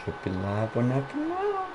Should be live whenever now.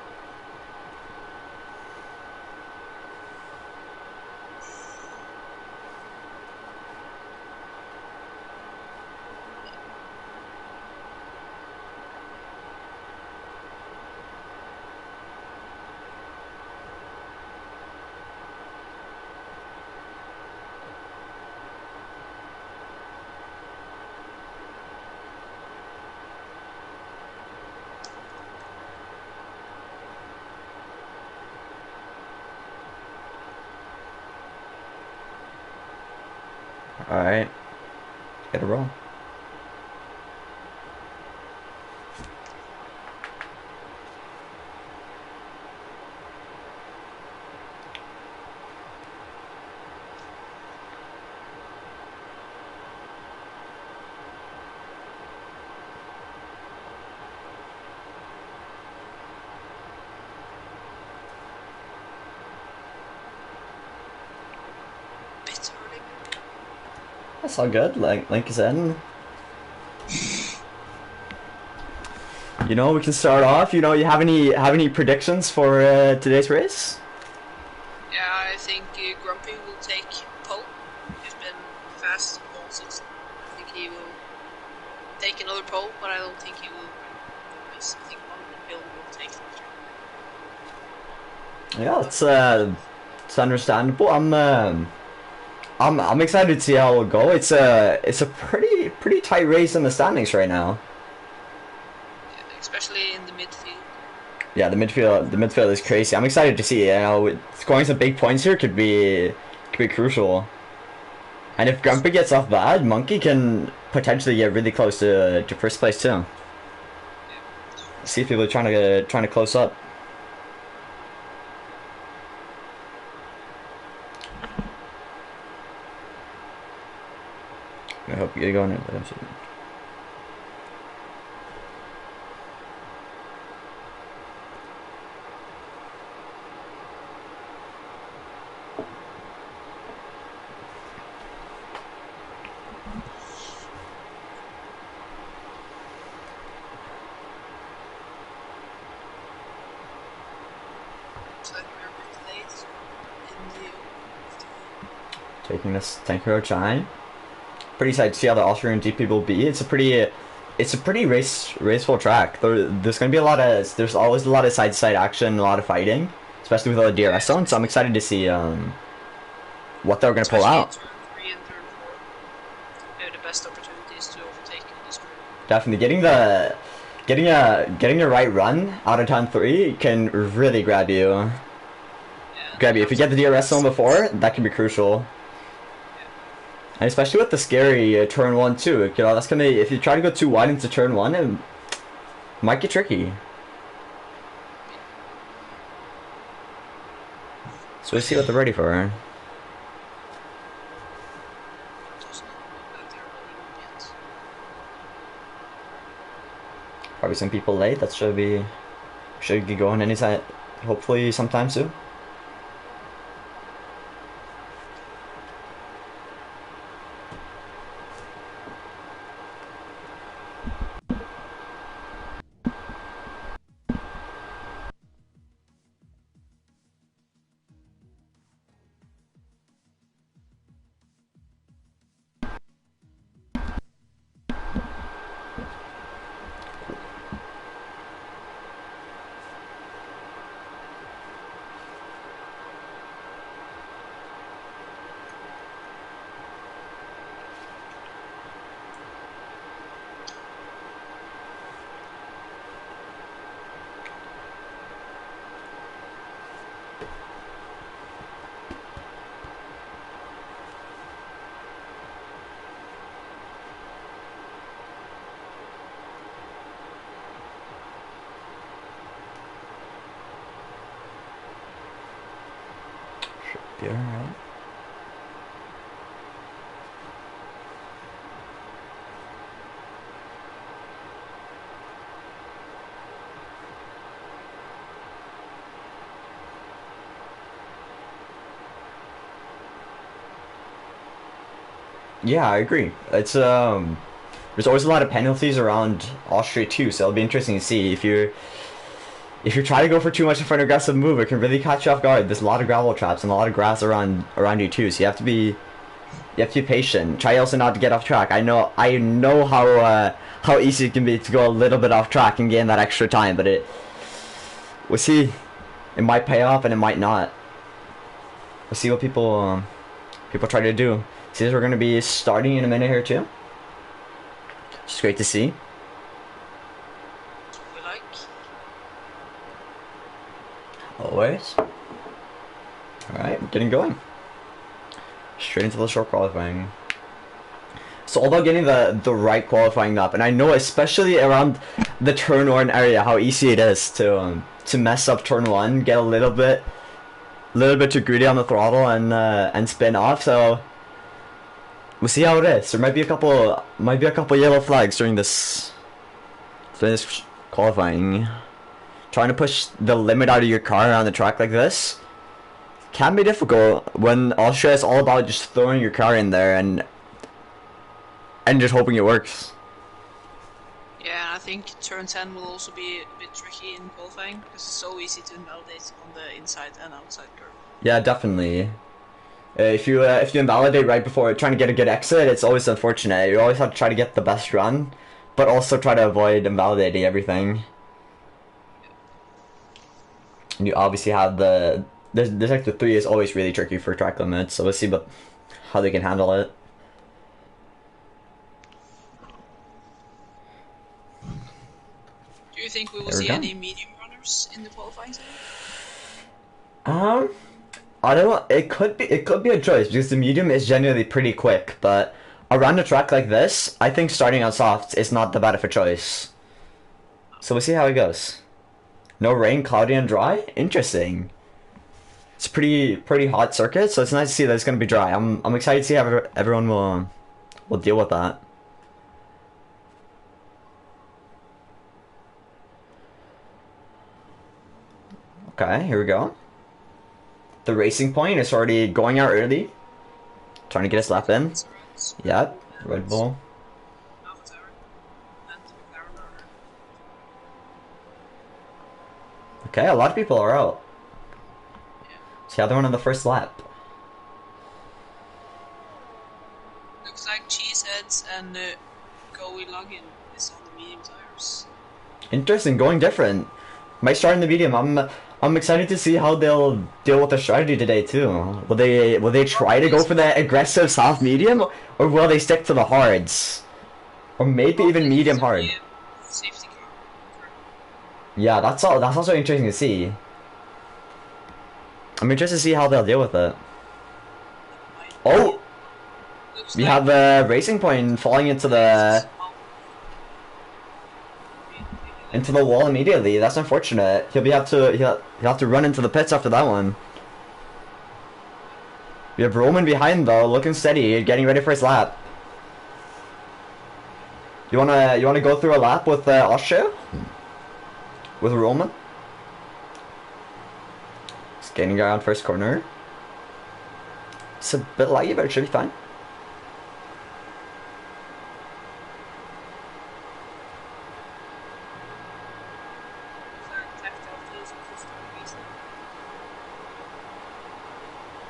Alright. Get a roll. That's all good, like you said. You know, we can start off. You know, you have any predictions for today's race? Yeah, I think Grumpy will take pole. He's been fast all season. I think he will take another pole, but I don't think he will race. I think Bill will take it. Yeah, it's understandable. I'm excited to see how it'll go. It's a pretty tight race in the standings right now. Yeah, especially in the midfield. Yeah, the midfield is crazy. I'm excited to see. You know, scoring some big points here could be crucial. And if Grumpy gets off bad, Monkey can potentially get really close to first place too. See if people are trying to close up. I hope you get going. Taking this tanker time. Pretty excited to see how the Austrian GP will be. It's a pretty raceful track. There's gonna be there's always a lot of side to side action, a lot of fighting, especially with all the DRS zones. So I'm excited to see what they're gonna pull out. Turn 3 and turn 4 are the best opportunities to overtake in this group. Definitely getting a right run out of turn 3 can really grab you. Yeah, If you get the DRS zone before, that can be crucial. And especially with the scary turn 1 too, you know, that's gonna, if you try to go too wide into turn 1, it might get tricky. So we'll see what they're ready for. Probably some people late. That should get going anytime, hopefully sometime soon. Be alright. Yeah, I agree. It's there's always a lot of penalties around Austria too, so it'll be interesting to see if you try to go for too much of an aggressive move, it can really catch you off guard. There's a lot of gravel traps and a lot of grass around you too, so you have to be patient. Try also not to get off track. I know how easy it can be to go a little bit off track and gain that extra time, but we'll see. It might pay off and it might not. We'll see what people try to do. See, we're going to be starting in a minute here too. It's great to see. We like. Always. Alright, getting going. Straight into the short qualifying. It's all about getting the right qualifying up, and I know especially around the turn 1 area how easy it is to mess up turn 1, get a little bit too greedy on the throttle and spin off. So we'll see how it is. There might be a couple yellow flags during this qualifying. Trying to push the limit out of your car on the track like this can be difficult when Austria is all about just throwing your car in there and just hoping it works. Yeah, I think turn 10 will also be a bit tricky in qualifying because it's so easy to invalidate on the inside and outside curve. Yeah, definitely. If you invalidate right before trying to get a good exit, it's always unfortunate. You always have to try to get the best run, but also try to avoid invalidating everything. And you obviously have the sector 3 is always really tricky for track limits, so we'll see how they can handle it. Do you think we will see any medium runners in the qualifying zone? I don't know. It could be a choice because the medium is generally pretty quick, but around a track like this, I think starting on soft is not the bad of a choice. So we'll see how it goes. No rain, cloudy and dry. Interesting. It's a pretty hot circuit, so it's nice to see that it's gonna be dry. I'm excited to see how everyone will deal with that. Okay, here we go. The racing point is already going out early. Trying to get his lap in. Yep, Red Bull. Okay, a lot of people are out. See how they're on the first lap. Looks like Cheeseheads and Goey Login is on the medium tires. Interesting, going different. Might start in the medium. I'm excited to see how they'll deal with their strategy today too. Will they try to go for the aggressive soft medium, or will they stick to the hards, or maybe even medium hard? Safety car. Yeah, that's also interesting to see. I'm interested to see how they'll deal with it. Oh, we have a racing point falling into the wall immediately. That's unfortunate. He'll have to run into the pits after that one. We have Roman behind though, looking steady, getting ready for his lap. You wanna go through a lap with Austria? With Roman? Skating around first corner. It's a bit laggy, but it should be fine.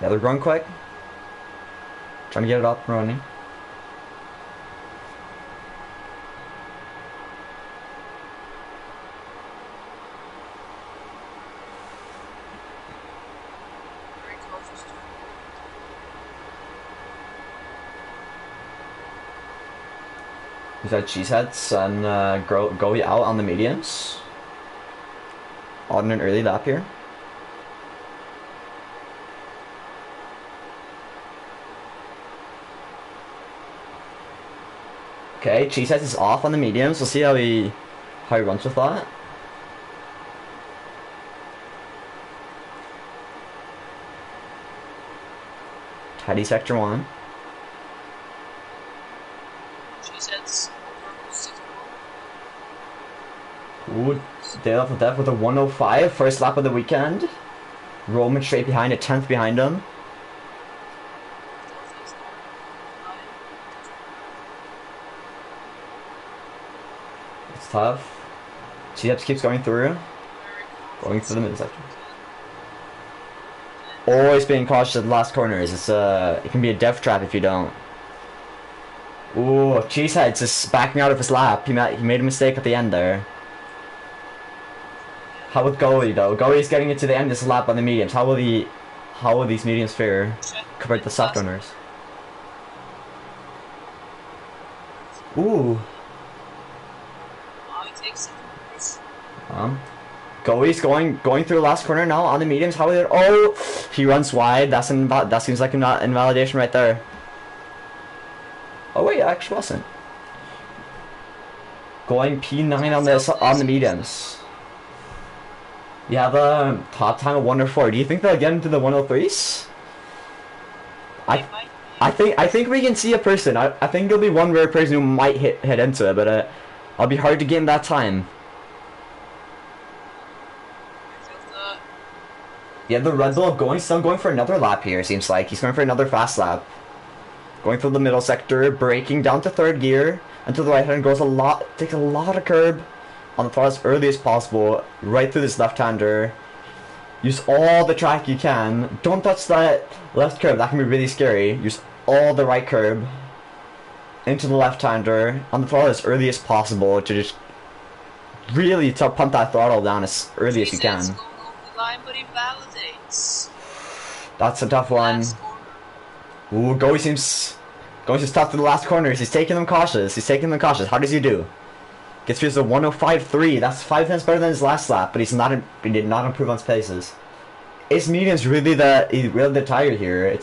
Yeah, they're going quick. Trying to get it up and running. He's got Cheeseheads and go out on the mediums. On an early lap here. Okay, Cheeseheads is off on the mediums. We'll see how he runs with that. Tidy sector 1. Cheeseheads. Ooh, they left with that with a 105. First lap of the weekend. Roman straight behind, a 10th behind him. It's tough. G-Ups keeps going through. Going through the middle section. Always being cautious at the last corners. It can be a death trap if you don't. Ooh, Cheesehead's just backing out of his lap. He made a mistake at the end there. How with Goalie though? Goalie's getting it to the end of his lap on the mediums. How will these mediums fare compared to the soft runners? Ooh. Oh, he takes it. Goalie's going through the last corner now on the mediums. How is it? Oh, he runs wide. That seems like an invalidation right there. Oh wait, it actually wasn't. Going P9 on the mediums. You have a top time of 104. Do you think they'll get into the 103s? I think we can see a person. I think there'll be one rare person who might hit into it, but I'll be hard to gain that time. Yeah, the Red Bull still going for another lap here. Seems like he's going for another fast lap. Going through the middle sector, braking down to third gear, and to the right hand goes takes a lot of curb on the throttle as early as possible, right through this left-hander. Use all the track you can. Don't touch that left curb, that can be really scary. Use all the right curb into the left-hander on the throttle as early as possible to just really pump that throttle down as early as you can. Line, but he validates. That's a tough one. Ooh, Goey seems tough to the last corners. He's taking them cautious. How does he do? Gets through the 105.3. That's 5 tenths better than his last lap, but he did not improve on his paces. His medium's really the tire here.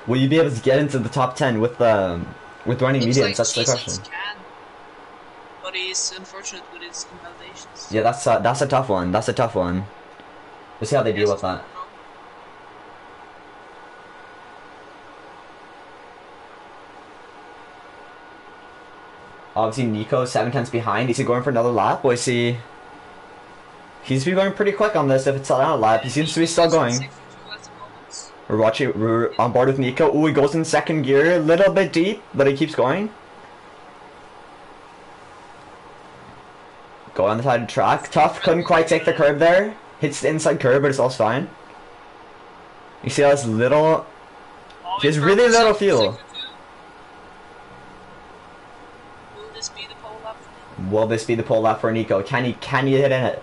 Will you be able to get into the top 10 with running mediums? Like that's the question. But he's unfortunate with his invalidations. Yeah, that's a tough one. We'll see how they deal with that. Obviously, Nico 7 tenths behind. Is he going for another lap? Or is he? He's been going pretty quick on this. If it's not a lap, he seems to be still going. We're on board with Nico. Ooh, he goes in second gear, a little bit deep, but he keeps going. Go on the side of the track. Tough, couldn't quite take the curb there. Hits the inside curb, but it's all fine. You see how this little... He has really little fuel. Will this be the pole lap for Nico? Can he hit in it?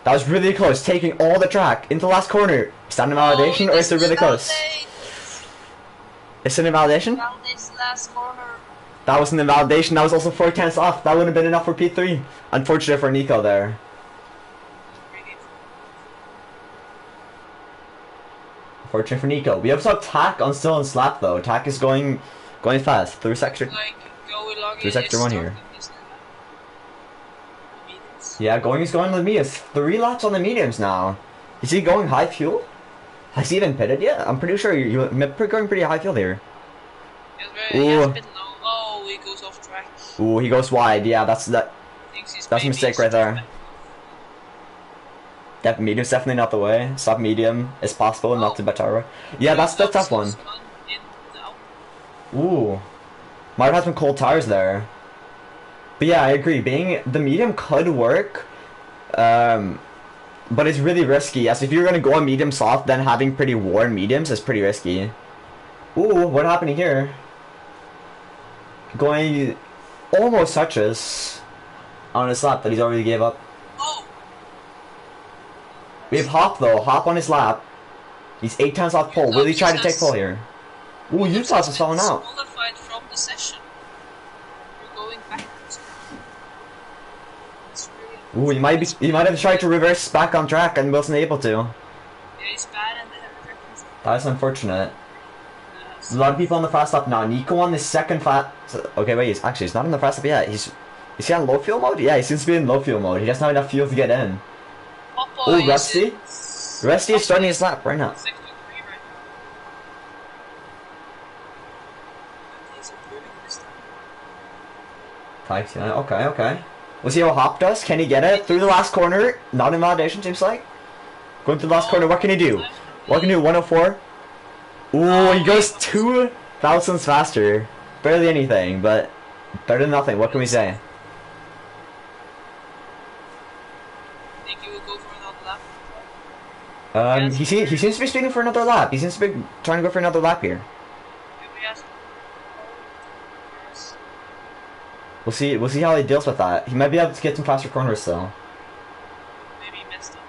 That was really close, taking all the track into the last corner. Is that an invalidation or is it really close? Is it an invalidation? Last corner. That was an invalidation. That was also 4 tenths off. That would have been enough for P3. Unfortunate for Nico there. Fortunate for Nico. We also have Tack still on slap though. Tack is going fast through sector. Through sector 1 here. Yeah, he's going on the mediums. 3 laps on the mediums now. Is he going high fuel? Has he even pitted yet? I'm pretty sure you're going pretty high fuel here. Ooh. Oh, he goes off track. Ooh, he goes wide. Yeah, that's a mistake right there. Medium's definitely not the way. Stop medium is possible, not to Batara. Yeah, that's the tough one. Ooh. Might have had some cold tires there. But yeah, I agree. The medium could work, but it's really risky. As if you're gonna go on medium soft, then having pretty worn mediums is pretty risky. Ooh, what happened here? Going almost touches on his lap that he's already gave up. Oh. We have Hop though. Hop on his lap. He's 8 times off pole. Will he try to take pole here? Ooh, Utah's is falling out. Qualified from the session. We're going backwards. Ooh, he might have tried to reverse back on track and wasn't able to. Yeah, he's bad and they have preference. That is unfortunate. There's a lot of people on the fast lap now. Nico on the second fast. Okay, wait. He's not on the fast lap yet. Is he on low fuel mode? Yeah, he seems to be in low fuel mode. He doesn't have enough fuel to get in. Oh, Rusty. Rusty is starting his lap right now. Okay. We'll see how Hop does. Can he get it through the last corner? Not in validation, seems like. Going through the last corner. What can he do? What can he do? 104. Ooh, he goes 2 thousandths faster. Barely anything, but better than nothing. What can we say? He seems to be speeding for another lap. He seems to be trying to go for another lap here. Maybe has. We'll see how he deals with that. He might be able to get some faster corners though. Maybe he messed up.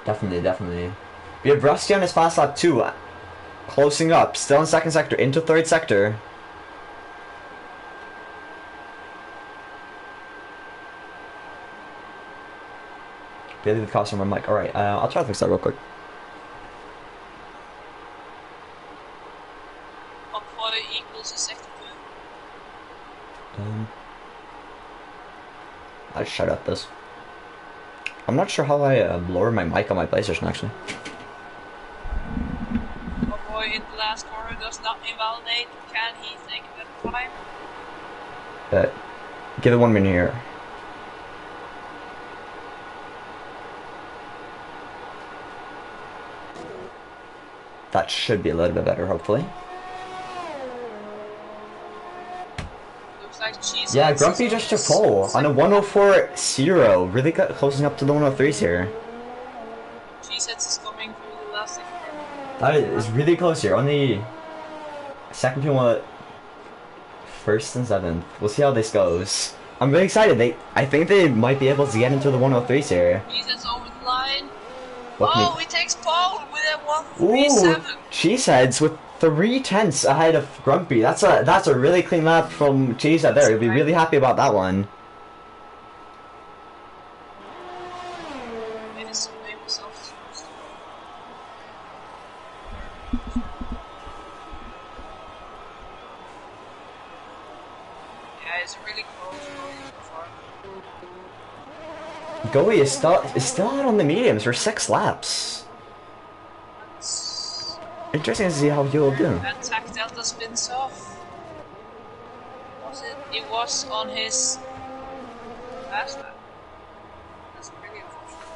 Definitely. We have Rusty on his fast lap 2. Closing up. Still in second sector. Into third sector. Barely the costume on mic. Alright, I'll try to fix that real quick. Up 4 equals a second move. I'll shut up this. I'm not sure how I lower my mic on my PlayStation actually. Oh boy, in the last corner does not invalidate. Can he take that time? Give it 1 minute here. That should be a little bit better, hopefully. Looks like cheese. Yeah, Grumpy just took pole on a 104.0. Really closing up to the 103s here. Cheeseheads is coming through the last sector. That is really close here. Only second to one, first and seventh. We'll see how this goes. I'm really excited. I think they might be able to get into the 103s here. Cheeseheads over the line. Oh, he takes pole with a 137. Cheeseheads with 3/10 ahead of Grumpy. That's a really clean lap from Cheesehead there. He'll be really happy about that one. Yeah, it's really close. Goey is still out on the mediums for 6 laps. Interesting to see how he will do. That tack delta spins off. Was it? It was on his last lap. That's really unfortunate.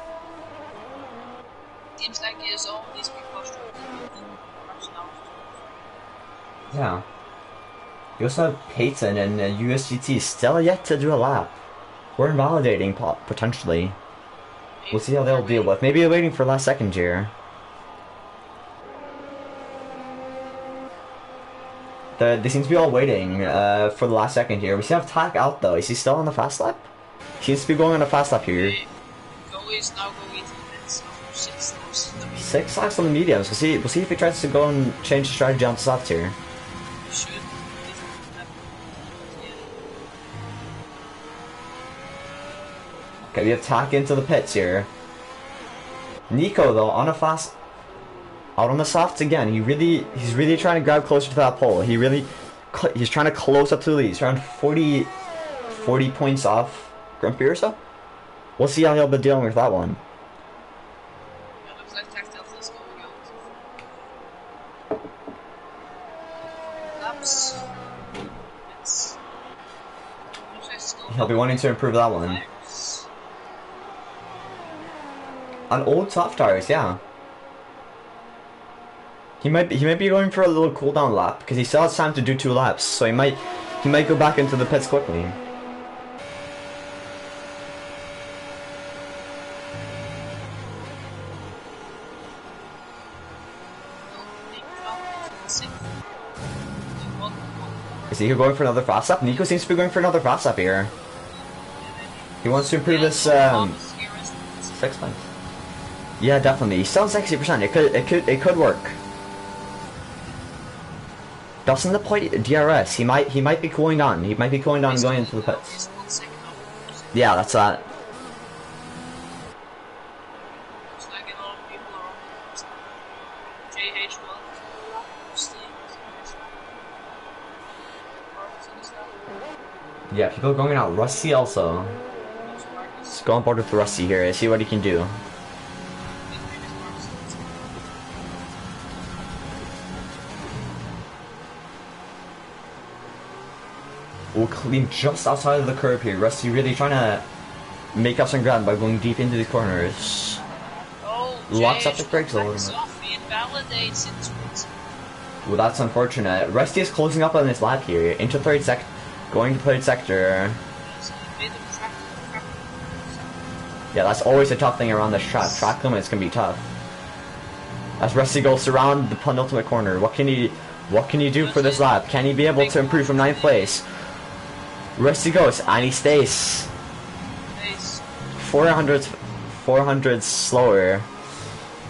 Seems like he is all these people now. Yeah. You also have Peyton and USGT still yet to do a lap. We're invalidating potentially. We'll see how they'll deal with. Maybe waiting for last second here. They seem to be all waiting for the last second here. We still have Tack out though. Is he still on the fast lap? He seems to be going on a fast lap here. Goey is now going to the pits after 6 laps. 6 laps on the mediums. We'll see if he tries to go and change the strategy on the softs here. He should. Okay, we have Tack into the pits here. Nico though on a fast, out on the softs again. He's really trying to grab closer to that pole. He's trying to close up to the lead. He's around 40 points off Grumpy or so. We'll see how he'll be dealing with that one. It looks like Tack Delta is going out. Laps. He'll be wanting to improve that one. On old soft tires, yeah. He might be going for a little cooldown lap because he still has time to do 2 laps, so he might go back into the pits quickly. Is he going for another fast lap? Nico seems to be going for another fast lap here. He wants to improve this 6 points. Yeah, definitely. He's still 60%. It could work. Doesn't the point DRS? He might be cooling down. He might be cooling down and going into the pits. Yeah, that's that. Yeah, people are going out. Rusty also. Let's go on board with Rusty here and see what he can do. We'll clean just outside of the curb here. Rusty really trying to make up some ground by going deep into the corners. Oh, locks up the brakes a little bit. Well, that's unfortunate. Rusty is closing up on this lap here. Into going to third sector. Yeah, that's always a tough thing around this track. Track limits can be tough. As Rusty goes around the penultimate corner, what can he do for this lap? Can he be able to improve from 9th place? Rusty goes, and he stays 400 slower.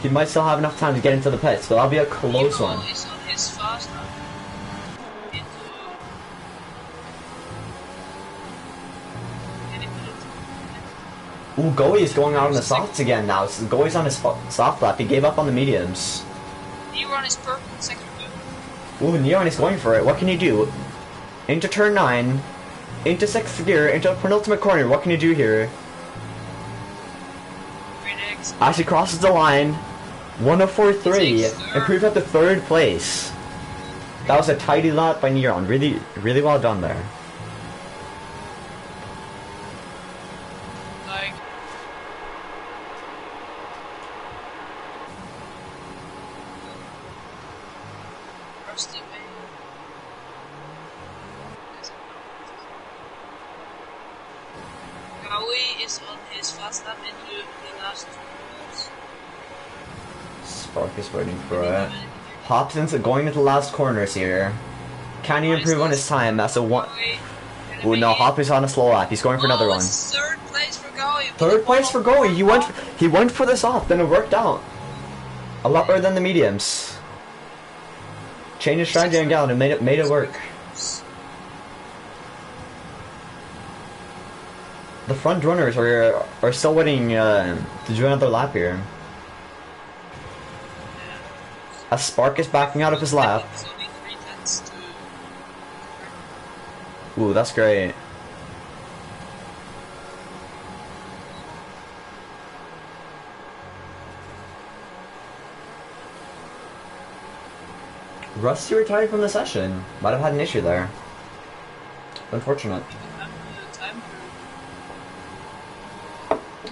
He might still have enough time to get into the pits, but that'll be a close one. Ooh, Goey is going out on the softs again now. So Goey's on his soft lap. He gave up on the mediums. Neon is purple, second move. Ooh, Neon is going for it. What can he do? Into turn 9. Into 6th gear. Into penultimate corner. What can he do here? As he crosses the line. 104.3. Improved up to 3rd place. That was a tidy lap by Neon. Really, really well done there. Is on his fast lap into the last 2 minutes. Spark is waiting for it. Hobson's going into the last corners here. Can he improve on his time? That's a one. Oh no, Hop is on a slow lap. He's going for another one. 3rd place for Goey. 3rd place for Goey. He went for the soft, then it worked out. A lot better than the mediums. Changed his strategy and gal and made it work. The front runners are still waiting to do another lap here. As Spark is backing out of his lap. Ooh, that's great. Rusty retired from the session. Might have had an issue there. Unfortunate.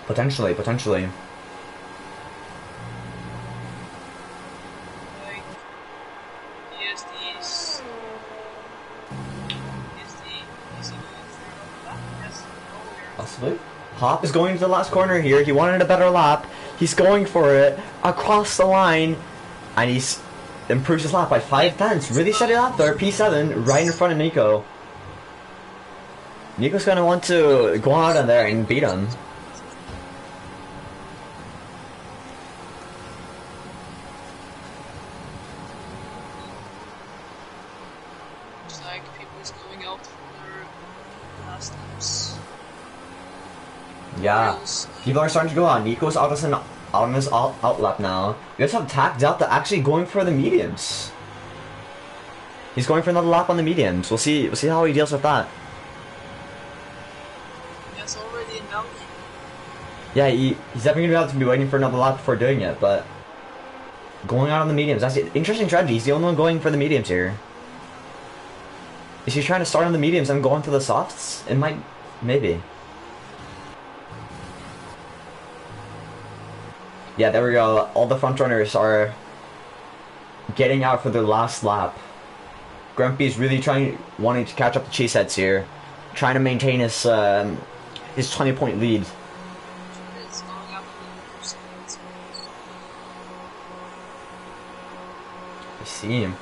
Potentially. Possibly. Hop is going to the last corner here. He wanted a better lap. He's going for it across the line, and he's improves his lap by 5/10. Really steady lap there. P7 right in front of Nico. Nico's gonna want to go out in there and beat him. Yeah, people are starting to go on. Nico's out on his out lap now. We also have Tac Delta actually going for the mediums. He's going for another lap on the mediums. We'll see how he deals with that. That's already in Belgium. Yeah, he's definitely gonna have to be waiting for another lap before doing it, but going out on the mediums, that's an interesting strategy. He's the only one going for the mediums here. Is he trying to start on the mediums and go into the softs? It might, maybe. Yeah, there we go. All the front runners are getting out for their last lap. Grumpy's really wanting to catch up the Cheeseheads here, trying to maintain his 20-point lead. I see him.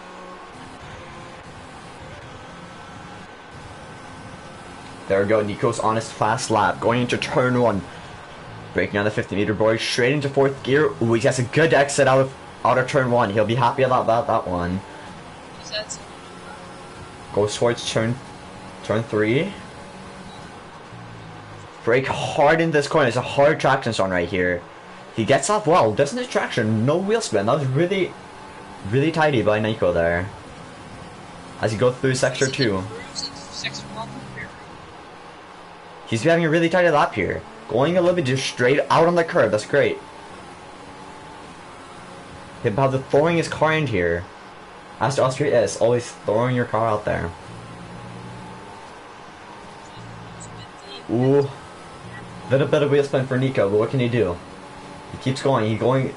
There we go. Nico's on his fast lap, going into turn 1. Breaking on the 50-meter board, straight into 4th gear. Ooh, he has a good exit out of turn 1. He'll be happy about that one. Goes towards turn 3. Brake hard in this corner. It's a hard traction zone right here. He gets off well. Doesn't his traction? No wheel spin. That was really, really tidy by Nico there. As he goes through sector 2. He's having a really tidy lap here. Going a little bit just straight out on the curb. That's great. About the throwing his car in here. As to Austria is, always throwing your car out there. Ooh. Little bit of wheel spin for Nico, but what can he do? He keeps going. He's going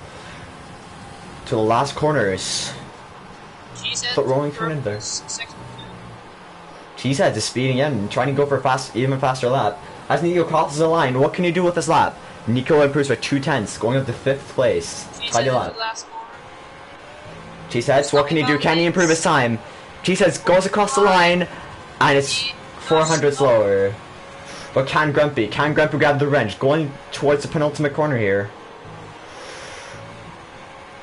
to the last corners. But rolling turn in there. Cheeseheads is speeding in, trying to go for a even faster lap. As Nico crosses the line, what can he do with this lap? Nico improves by 2 tenths, going up to 5th place. Tidy lap. Cheeseheads, what can he do? Can he improve his time? Cheeseheads goes across the line, and it's 400 slower. But can Grumpy grab the wrench? Going towards the penultimate corner here.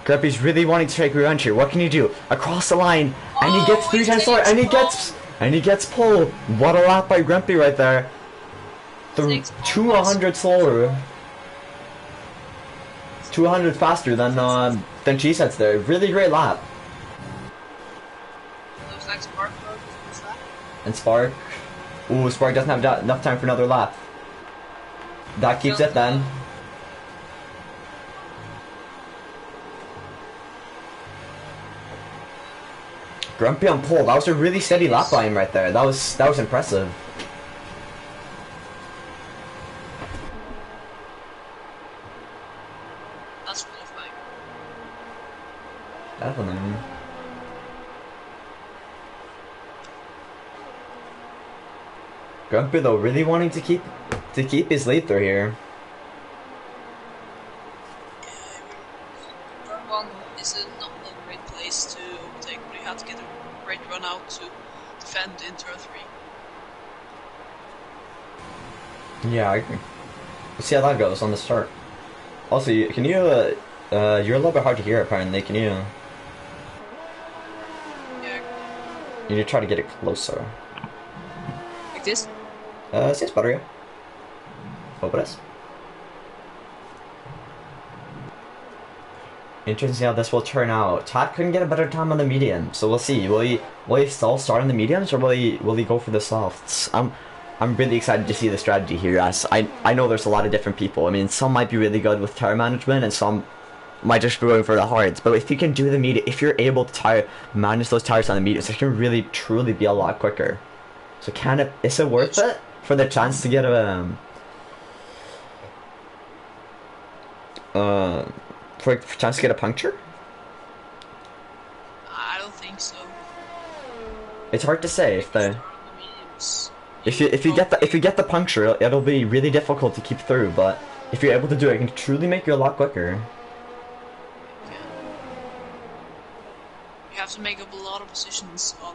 Grumpy's really wanting to take revenge here. What can he do? Across the line, and he gets 3 times slower, and he gets pole. What a lap by Grumpy right there. 200 slower. 200 faster than Cheeseheads there. Really great lap. Looks like Spark broke his lap. And Spark. Ooh, Spark doesn't have enough time for another lap. That keeps it then. Grumpy on pole. That was a really steady lap by him right there. That was impressive. That's qualifying. Definitely. Grumpy though really wanting to keep his lead through here. Turn 1 is not a great place to overtake, but you have to get a great run out to defend in turn 3. Yeah, I agree. We'll see how that goes on the start. Also, can you you're a little bit hard to hear apparently. Can you? Yeah. You need to try to get it closer. Like this? Sí, es better, yeah. Open this. Interesting to see how this will turn out. Todd couldn't get a better time on the medium, so we'll see. Will he still start on the mediums, or will he go for the softs? I'm really excited to see the strategy here, as I know there's a lot of different people. I mean, some might be really good with tire management, and some might just be going for the hards. But if you can do the medium, if you're able to manage those tires on the mediums, it can really truly be a lot quicker. So is it worth it for the chance to get a for a chance to get a puncture? I don't think so. It's hard to say if you get the puncture, it'll be really difficult to keep through. But if you're able to do it, it can truly make you a lot quicker. You have to make up a lot of positions on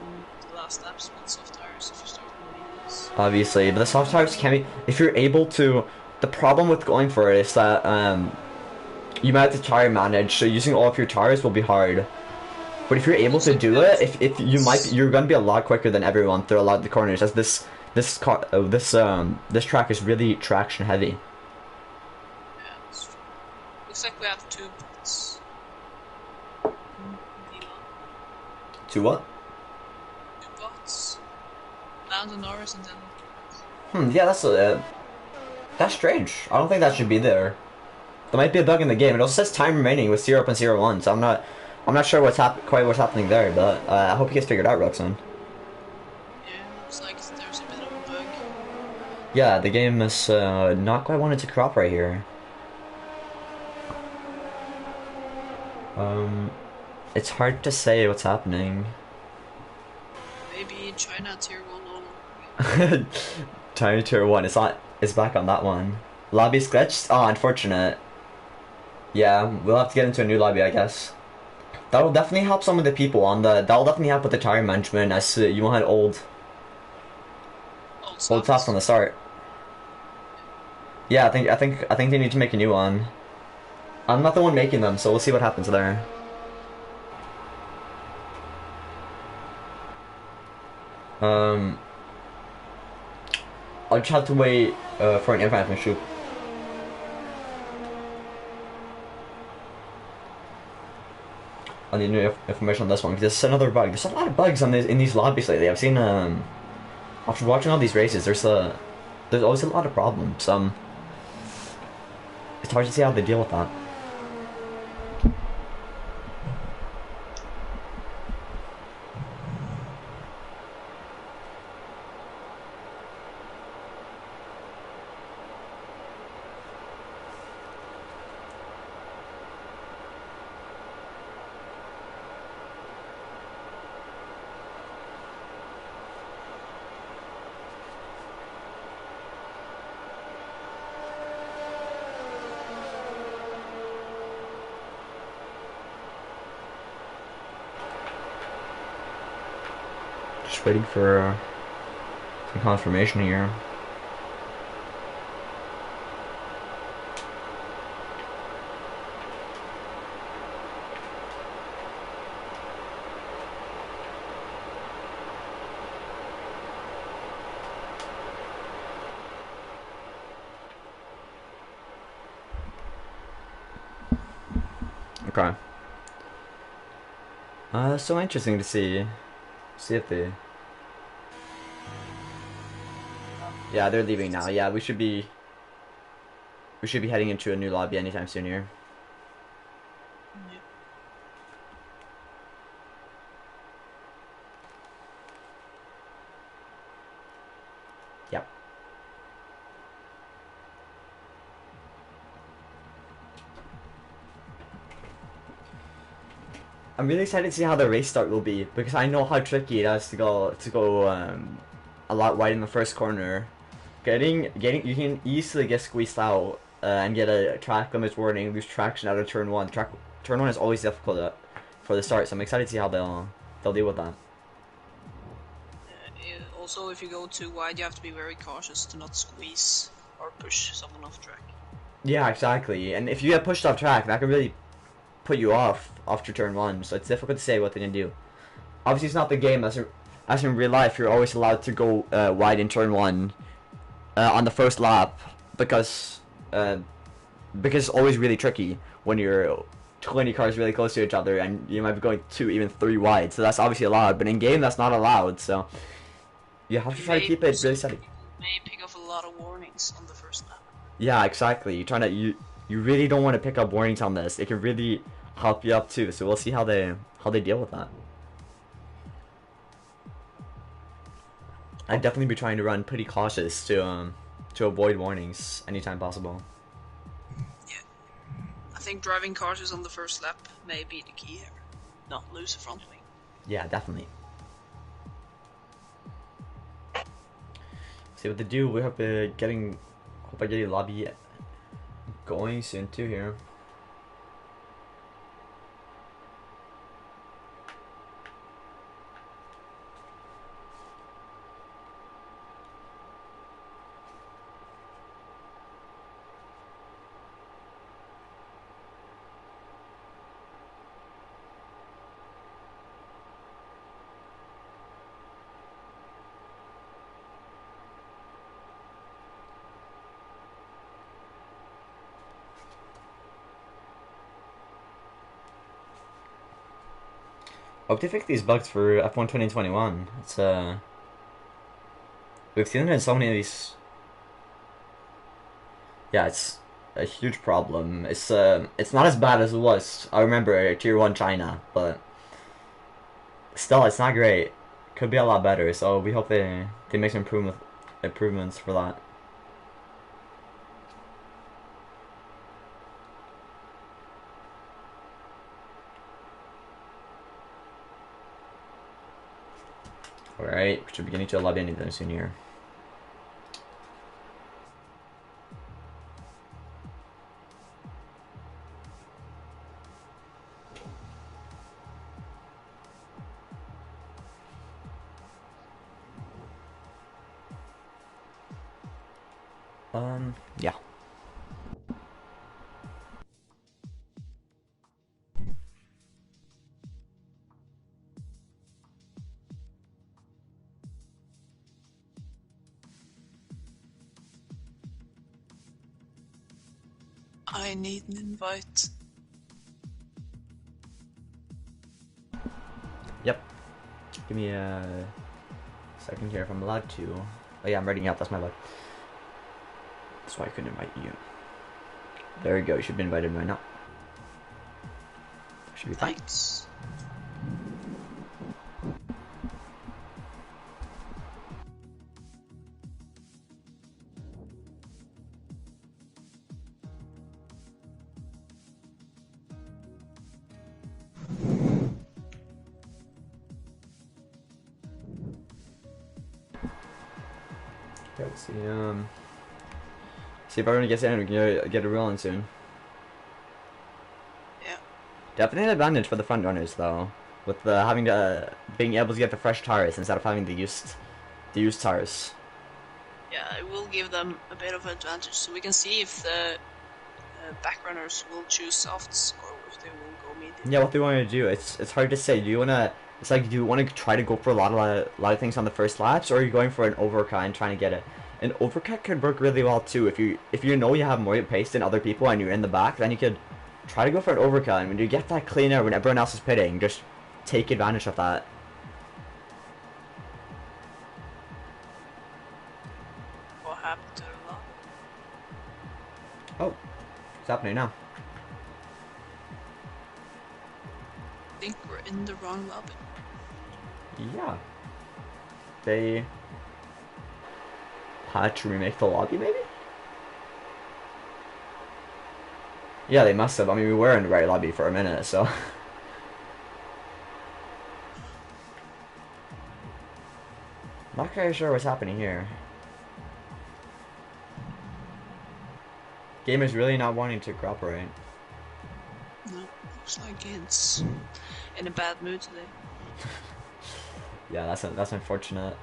the last laps with soft tires if you start on mediums. Obviously, but the soft tires can be, if you're able to. The problem with going for it is that you might have to tire manage, so using all of your tires will be hard. But if you're able to do it, you're gonna be a lot quicker than everyone through a lot of the corners, as this track is really traction heavy. Yeah, that's true. Looks like we have 2 points. To what? 2 bots. Lando Norris and then. Yeah, that's strange. I don't think that should be there. There might be a bug in the game. It also says time remaining with 0.01, so I'm not sure quite what's happening there, but I hope it gets figured out real soon. Yeah, looks like there's a bit of a bug. Yeah, the game is not quite wanting to cooperate here. It's hard to say what's happening. Maybe China tier 1 on. China tier 1, it's back on that one. Lobby's glitched? Oh, unfortunate. Yeah, we'll have to get into a new lobby, I guess. That'll definitely help some of the people that'll definitely help with the tire management, as you won't have old softs on the start. Yeah, I think they need to make a new one. I'm not the one making them, so we'll see what happens there. I'll just have to wait for an invite shoot. I need new information on this one, because there's another bug. There's a lot of bugs in these lobbies lately. I've seen after watching all these races, there's always a lot of problems. It's hard to see how they deal with that. Just waiting for some confirmation here. Okay. So interesting to see if they. Yeah, they're leaving now. Yeah, we should be heading into a new lobby anytime soon here. Yeah. Yep. I'm really excited to see how the race start will be because I know how tricky it is to go a lot wide in the first corner. Getting you can easily get squeezed out and get a track limits warning, lose traction out of turn one. Turn one is always difficult for the start, so I'm excited to see how they'll deal with that. Also, if you go too wide, you have to be very cautious to not squeeze or push someone off track. Yeah, exactly. And if you get pushed off track, that can really put you off after turn one. So it's difficult to say what they can do. Obviously, it's not the game as in real life. You're always allowed to go wide in turn one on the first lap because it's always really tricky when you're 20 cars really close to each other and you might be going 2, even 3 wide. So that's obviously allowed, but in game that's not allowed. So you have to try to keep it really steady. May pick up a lot of warnings on the first lap. Yeah, exactly. You really don't want to pick up warnings on this. It can really help you up too. So we'll see how they deal with that. I'd definitely be trying to run pretty cautious to avoid warnings anytime possible. Yeah, I think driving cautious on the first lap may be the key here. Not lose a front wing. Yeah, definitely. See what they do. We hope I get a lobby going soon too here. Hope they fix these bugs for F1 2021. It's we've seen it in so many of these. Yeah, it's a huge problem. It's not as bad as it was. I remember Tier 1 China, but still it's not great. Could be a lot better. So we hope they make some improvements for that. Alright, we should be getting to a lobby anytime soon here. Yeah. I need an invite. Yep. Give me a second here if I'm allowed to. Oh yeah, I'm writing out. That's my luck. That's why I couldn't invite you. There we go. You should be invited right now. Should be fine. Thanks. Okay, let's see. See if everyone gets in. We can get it rolling soon. Yeah. Definitely an advantage for the front runners, though. with the having to being able to get the fresh tires instead of having the used tires. Yeah, it will give them a bit of advantage, so we can see if the backrunners will choose softs or if they will go medium. Yeah, what they want to do, it's hard to say. Do you wanna? It's like, do you want to try to go for a lot of things on the first laps, or are you going for an overcut and trying to get it? An overcut could work really well too. If you know you have more pace than other people and you're in the back, then you could try to go for an overcut. And when you get that clean air when everyone else is pitting, just take advantage of that. What happened to the law? Oh, what's happening now? I think we're in the wrong lobby. Yeah. They had to remake the lobby, maybe? Yeah, they must have. I mean, we were in the right lobby for a minute, so... Not quite sure what's happening here. Game is really not wanting to cooperate. No, looks like it's in a bad mood today. Yeah, that's unfortunate.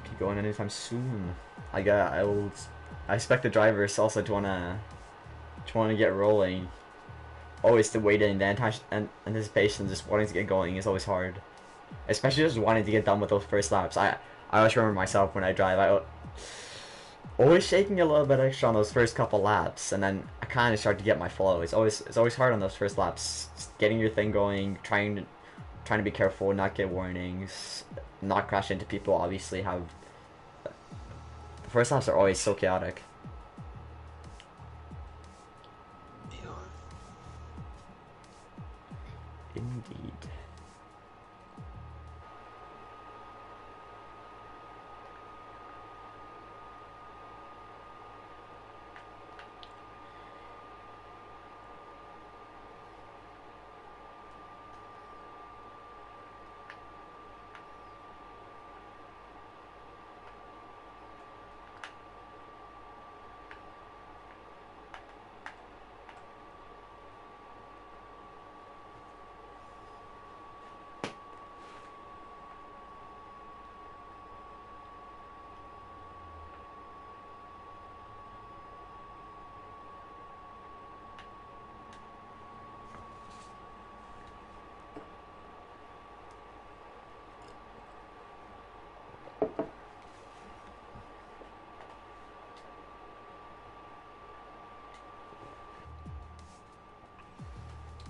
Keep going anytime soon. I expect the drivers also to wanna get rolling. Always the waiting, the anticipation, just wanting to get going is always hard. Especially just wanting to get done with those first laps. I always remember myself when I drive, I always shaking a little bit extra on those first couple laps, and then I kind of start to get my flow. It's always hard on those first laps, just getting your thing going, trying to be careful, not get warnings, not crash into people. Obviously, the first laps are always so chaotic. Yeah. Indeed.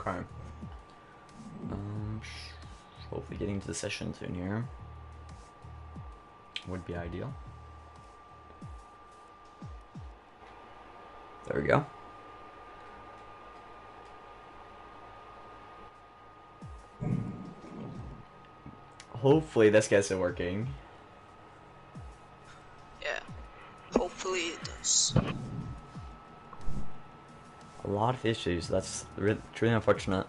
Okay. Hopefully getting to the session soon here would be ideal. There we go. Hopefully this gets it working. Yeah. Hopefully it does. A lot of issues. That's truly unfortunate.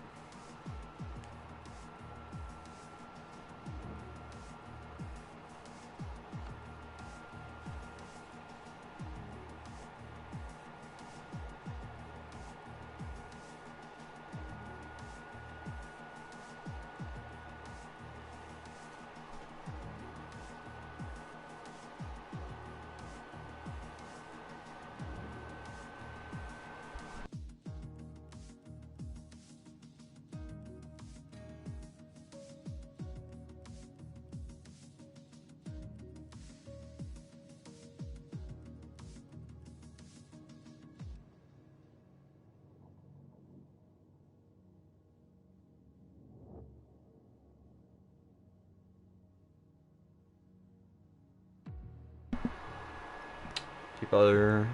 People are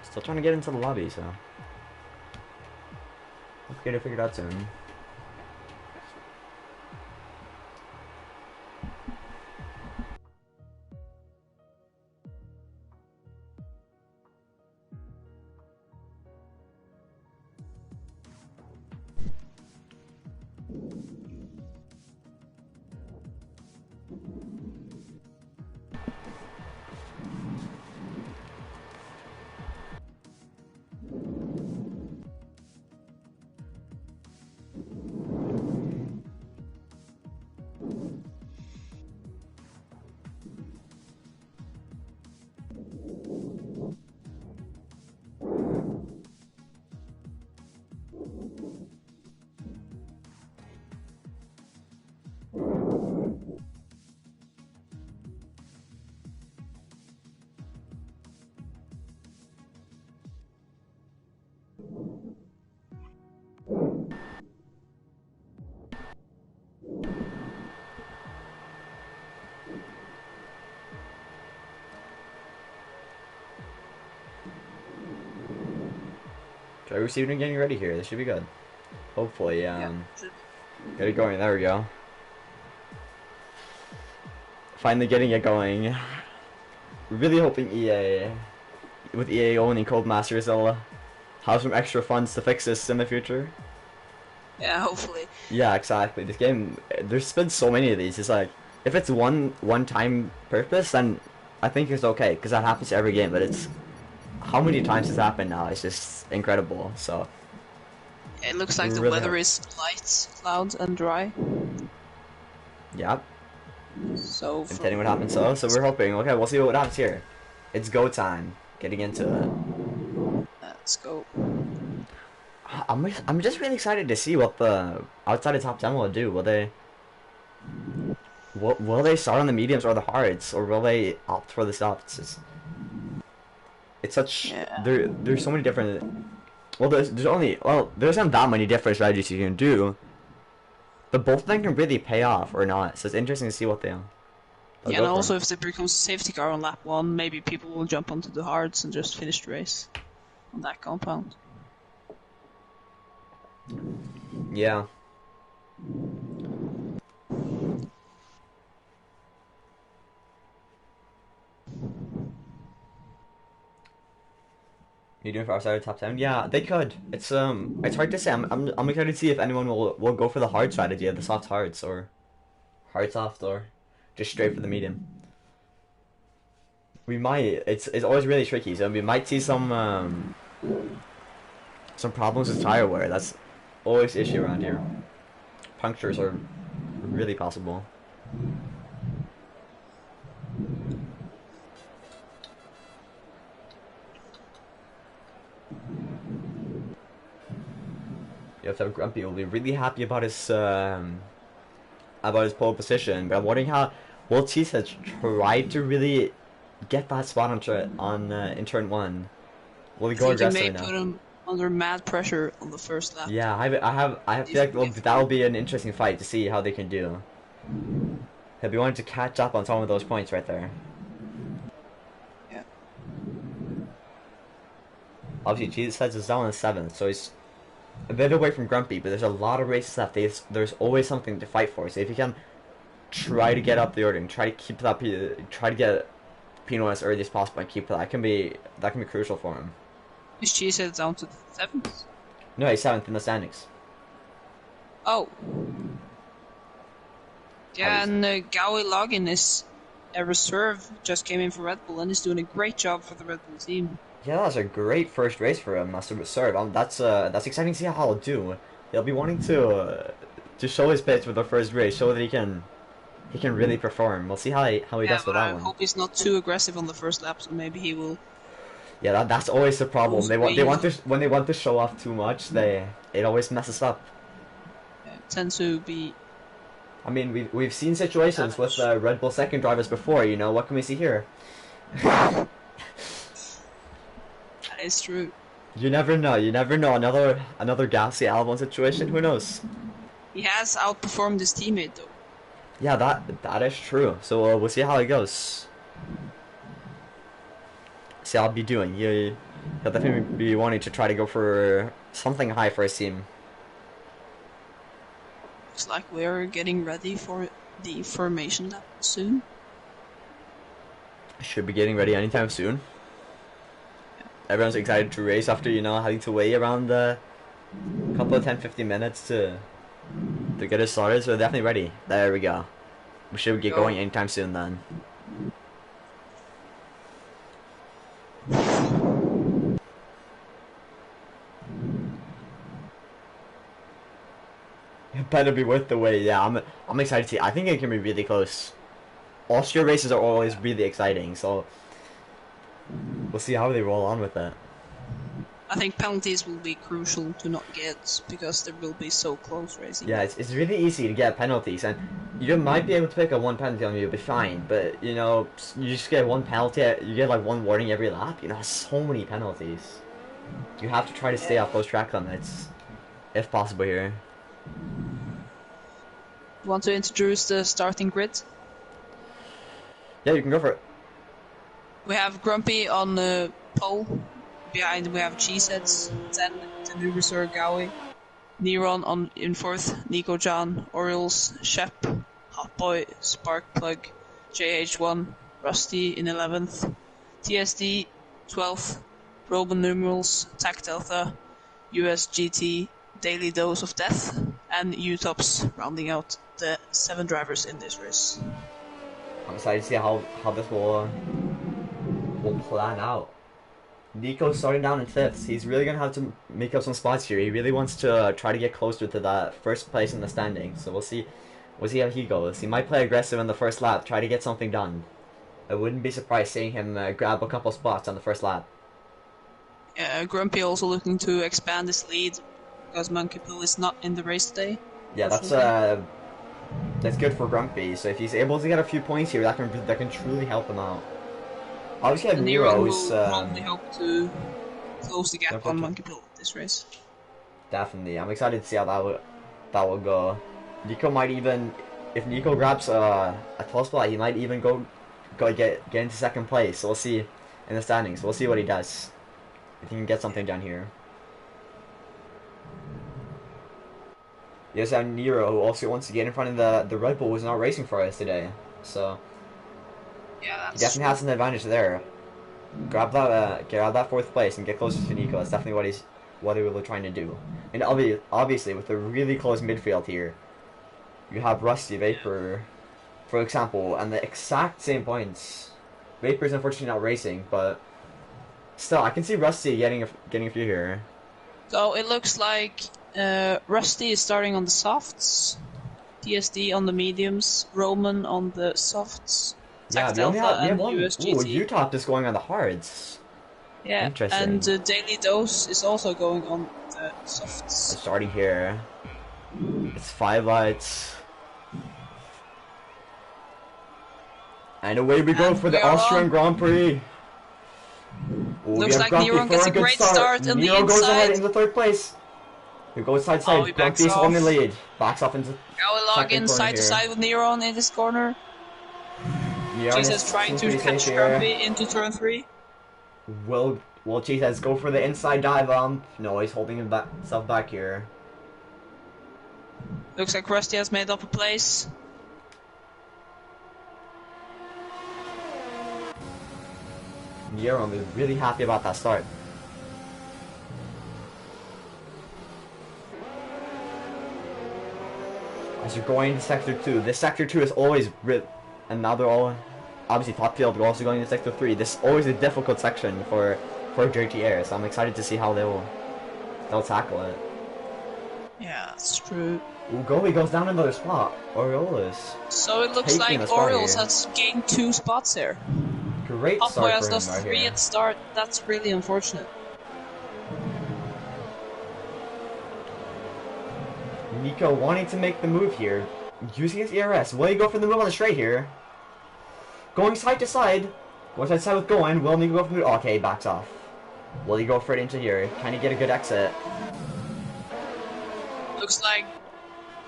still trying to get into the lobby, so hope we get it figured out soon. Dry receiving and getting ready here. This should be good. Hopefully, Yeah. get it going. There we go. Finally getting it going. Really hoping with EA owning Codemasters, they'll have some extra funds to fix this in the future. Yeah, hopefully. Yeah, exactly. This game, there's been so many of these. It's like, if it's one-time purpose, then I think it's okay, because that happens to every game, but it's... How many times has happened now? It's just incredible, so... It looks like the really weather is light, clouds, and dry. Yep. So... Depending what happens, so we're hoping. Okay, we'll see what happens here. It's go time. Getting into it. Let's go. I'm just really excited to see what the outside of top 10 will do. Will they start on the mediums or the hards, or will they opt for the softs? It's such there's so many different. Well, there's not that many different strategies you can do, but both of them can really pay off or not. So it's interesting to see what they'll yeah, and also if it becomes a safety car on lap 1, maybe people will jump onto the hards and just finish the race on that compound. Yeah. You doing for outside of top 10? Yeah, they could. It's hard to say. I'm excited to see if anyone will go for the hard strategy, the soft hards, or hard soft, or just straight for the medium. We might. It's always really tricky. So we might see some problems with tire wear. That's always an issue around here. Punctures are really possible. You have to have Grumpy will be really happy about his pole position, but I'm wondering how will Cheese has tried to really get that spot in turn 1. Will he go aggressively now? Put him under mad pressure on the first lap. Yeah, I feel like that will be an interesting fight to see how they can do. He'll be wanting to catch up on some of those points right there. Yeah. Obviously, Jesus says is down in 7th, so he's a bit away from Grumpy, but there's a lot of races left. There's always something to fight for. So if you can try to get up the order and try to get Pinot as early as possible and keep that can be crucial for him. Is Cheesehead down to 7th? No, he's 7th in the standings. Oh. Yeah, and Gaui Loggin is a reserve, just came in for Red Bull and is doing a great job for the Red Bull team. Yeah, that's a great first race for him as a reserve. That's exciting to see how he'll do. He'll be wanting to show his bits with the first race, show that he can really perform. We'll see how he does with that one. I hope he's not too aggressive on the first lap, so maybe he will. Yeah, that's always the problem. When they want to show off too much, it always messes up. Yeah, it tends to be. I mean, we've seen situations with Red Bull second drivers before. You know, what can we see here? It's true. You never know. Another Gasly Albon situation. Who knows? He has outperformed his teammate though. Yeah, that is true. So we'll see how it goes. See how I'll be doing. He'll definitely be wanting to try to go for something high for his team. Looks like we're getting ready for the formation lap soon. Should be getting ready anytime soon. Everyone's excited to race after, having to wait around a couple of 10-15 minutes to get it started, so they're definitely ready. There we go. We should get going anytime soon then. It better be worth the wait. Yeah, I'm excited to see. I think it can be really close. Austria races are always really exciting, so we'll see how they roll on with that. I think penalties will be crucial to not get, because there will be so close racing. Yeah, it's really easy to get penalties, and you might be able to pick up one penalty and you'll be fine, but, you just get one penalty, you get, one warning every lap, so many penalties. You have to try to stay off those track limits, if possible here. Want to introduce the starting grid? Yeah, you can go for it. We have Grumpy on the pole, behind we have Cheeseheads, then Tenubisur Gawi, Neron in 4th, Nico Jan, Orioles, Shep, Hotboy, Sparkplug, JH1, Rusty in 11th, TSD 12th, Roman Numerals, Tac Delta, USGT, Daily Dose of Death, and U-Tops rounding out the 7 drivers in this race. I'm excited to see how this will plan out. Nico's starting down in 5th. He's really going to have to make up some spots here. He really wants to try to get closer to that first place in the standing. So we'll see how he goes. He might play aggressive in the first lap, try to get something done. I wouldn't be surprised seeing him grab a couple spots on the first lap. Grumpy also looking to expand his lead because Monkey Pill is not in the race today. Yeah, that's good for Grumpy. So if he's able to get a few points here, that can truly help him out. Obviously, Nero's will probably help to close the gap on Monkey Pill this race. Definitely, I'm excited to see how that will go. Nico might even, if Nico grabs a 12th spot, he might even go get into 2nd place. So we'll see in the standings. We'll see what he does. If he can get something done here. Yes, and Nero, who also wants to get in front of the Red Bull, was not racing for us today. So yeah, he definitely has an advantage there. Grab that 4th place and get closer to Nico. That's definitely what he was trying to do. And obviously, with a really close midfield here, you have Rusty, Vapor, for example, and the exact same points. Vapor's unfortunately not racing, but still, I can see Rusty getting a few here. So it looks like Rusty is starting on the softs, TSD on the mediums, Roman on the softs, Yeah, we have one. Ooh, Utah is going on the hards. Yeah, interesting. And Daily Dose is also going on the softs. Starting here. It's 5 lights. And away we go for the Austrian Grand Prix. Ooh, looks like Nero gets a great start on the inside. Goes ahead into 3rd place. He goes side to side. Grumpy's on the lead. Backs off into log in side to side with Nero in this corner. Jesus trying to catch Grumpy into turn 3. Will Jesus go for the inside dive bump? No, he's holding himself back here. Looks like Rusty has made up a place. Nero is really happy about that start. As you're going into Sector 2, this Sector 2 is always and now they're all obviously top field, but also going into Sector 3. This is always a difficult section for Dirty Air, so I'm excited to see how they'll tackle it. Yeah, that's true. Gobi goes down another spot. Orioles. So it looks like Orioles has gained 2 spots here. Great start for him has lost right 3 here. at start. That's really unfortunate. Nico wanting to make the move here, using his ERS. Will he go for the move on the straight here? Going side to side. Going side to side with going. Will Nico go for the move? Okay, backs off. Will he go for it into here? Can he get a good exit? Looks like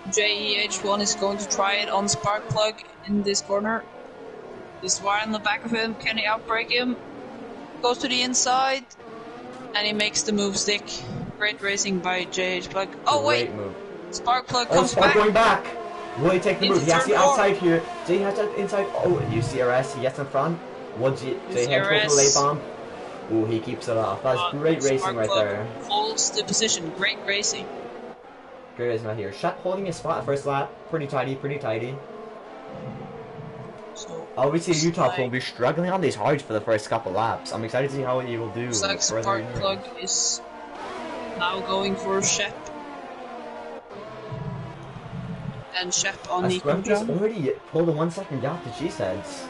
JEH1 is going to try it on Sparkplug in this corner. This wire on the back of him. Can he outbrake him? Goes to the inside. And he makes the move stick. Great racing by JH Plug. Oh, Great wait! Move. Sparkplug Oh, comes Spark back. going back. Will he take the move? He has turn the 4. outside here. Jay has the inside. Oh, UCRS. He gets in front. Will Jay head go for the late bomb? Ooh, he keeps it off. That's great racing right there. Holds the position. Great racing. Great racing right here. Shep holding his spot first lap. Pretty tidy, pretty tidy. So, obviously, Utah will be struggling on these hards for the first couple laps. I'm excited to see how he will do. Looks like Sparkplug is now going for Shep. And Shep on Nico Just already pulled a 1 second gap to Cheeseheads.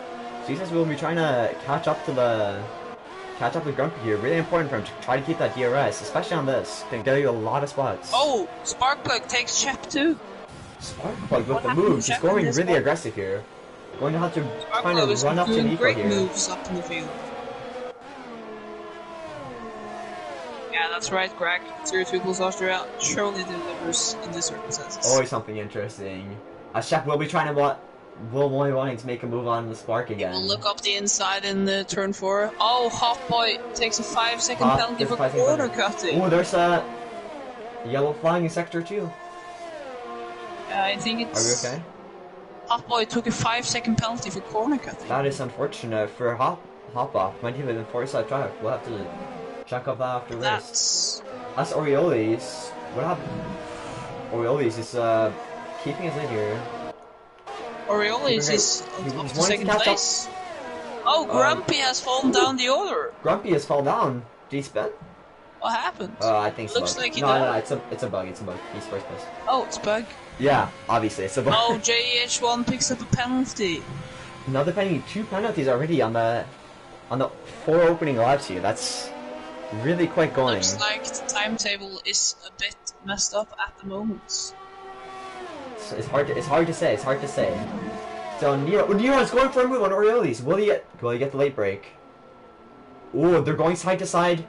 Cheeseheads will be trying to catch up with Grumpy here. Really important for him to try to keep that DRS, especially on this. Can get you a lot of spots. Oh, Sparkplug takes Shep too. Sparkplug with the moves. He's going really aggressive here. Going to have to try to run up to Nico great here. moves up in the field. Yeah, that's right, Greg. 02 plus Austria surely delivers in these circumstances. Always something interesting. Shep will be trying to Will Moy wanting to make a move on the Spark again. We'll look up the inside in the turn 4. Oh, Hot Boy takes a 5-second Hop, penalty there's a for 5-second corner penalty. cutting. Oh, there's a yellow flying in sector 2. I think it's... Are we okay? Hot Boy took a 5-second penalty for corner cutting. That is unfortunate for Hop Off. Might even enforce that drive. We'll have to check up that after this. That's Orioles. What happened? Orioles is keeping his lead here. Orioles is up to second place. Oh, Grumpy has fallen down the order. Grumpy has fallen down. Did he spin? What happened? I think so. Looks like he no, it's a bug. It's a bug. He's first place. Oh, it's a bug. Yeah, obviously it's a bug. Oh, JH1 picks up a penalty. Another penalty. 2 penalties already on the 4 opening laps here. That's really quite going. Looks like the timetable is a bit messed up at the moment. It's hard to say. It's hard to say. So Nero's going for a move on Orioles. Will he get the late break? Oh, they're going side to side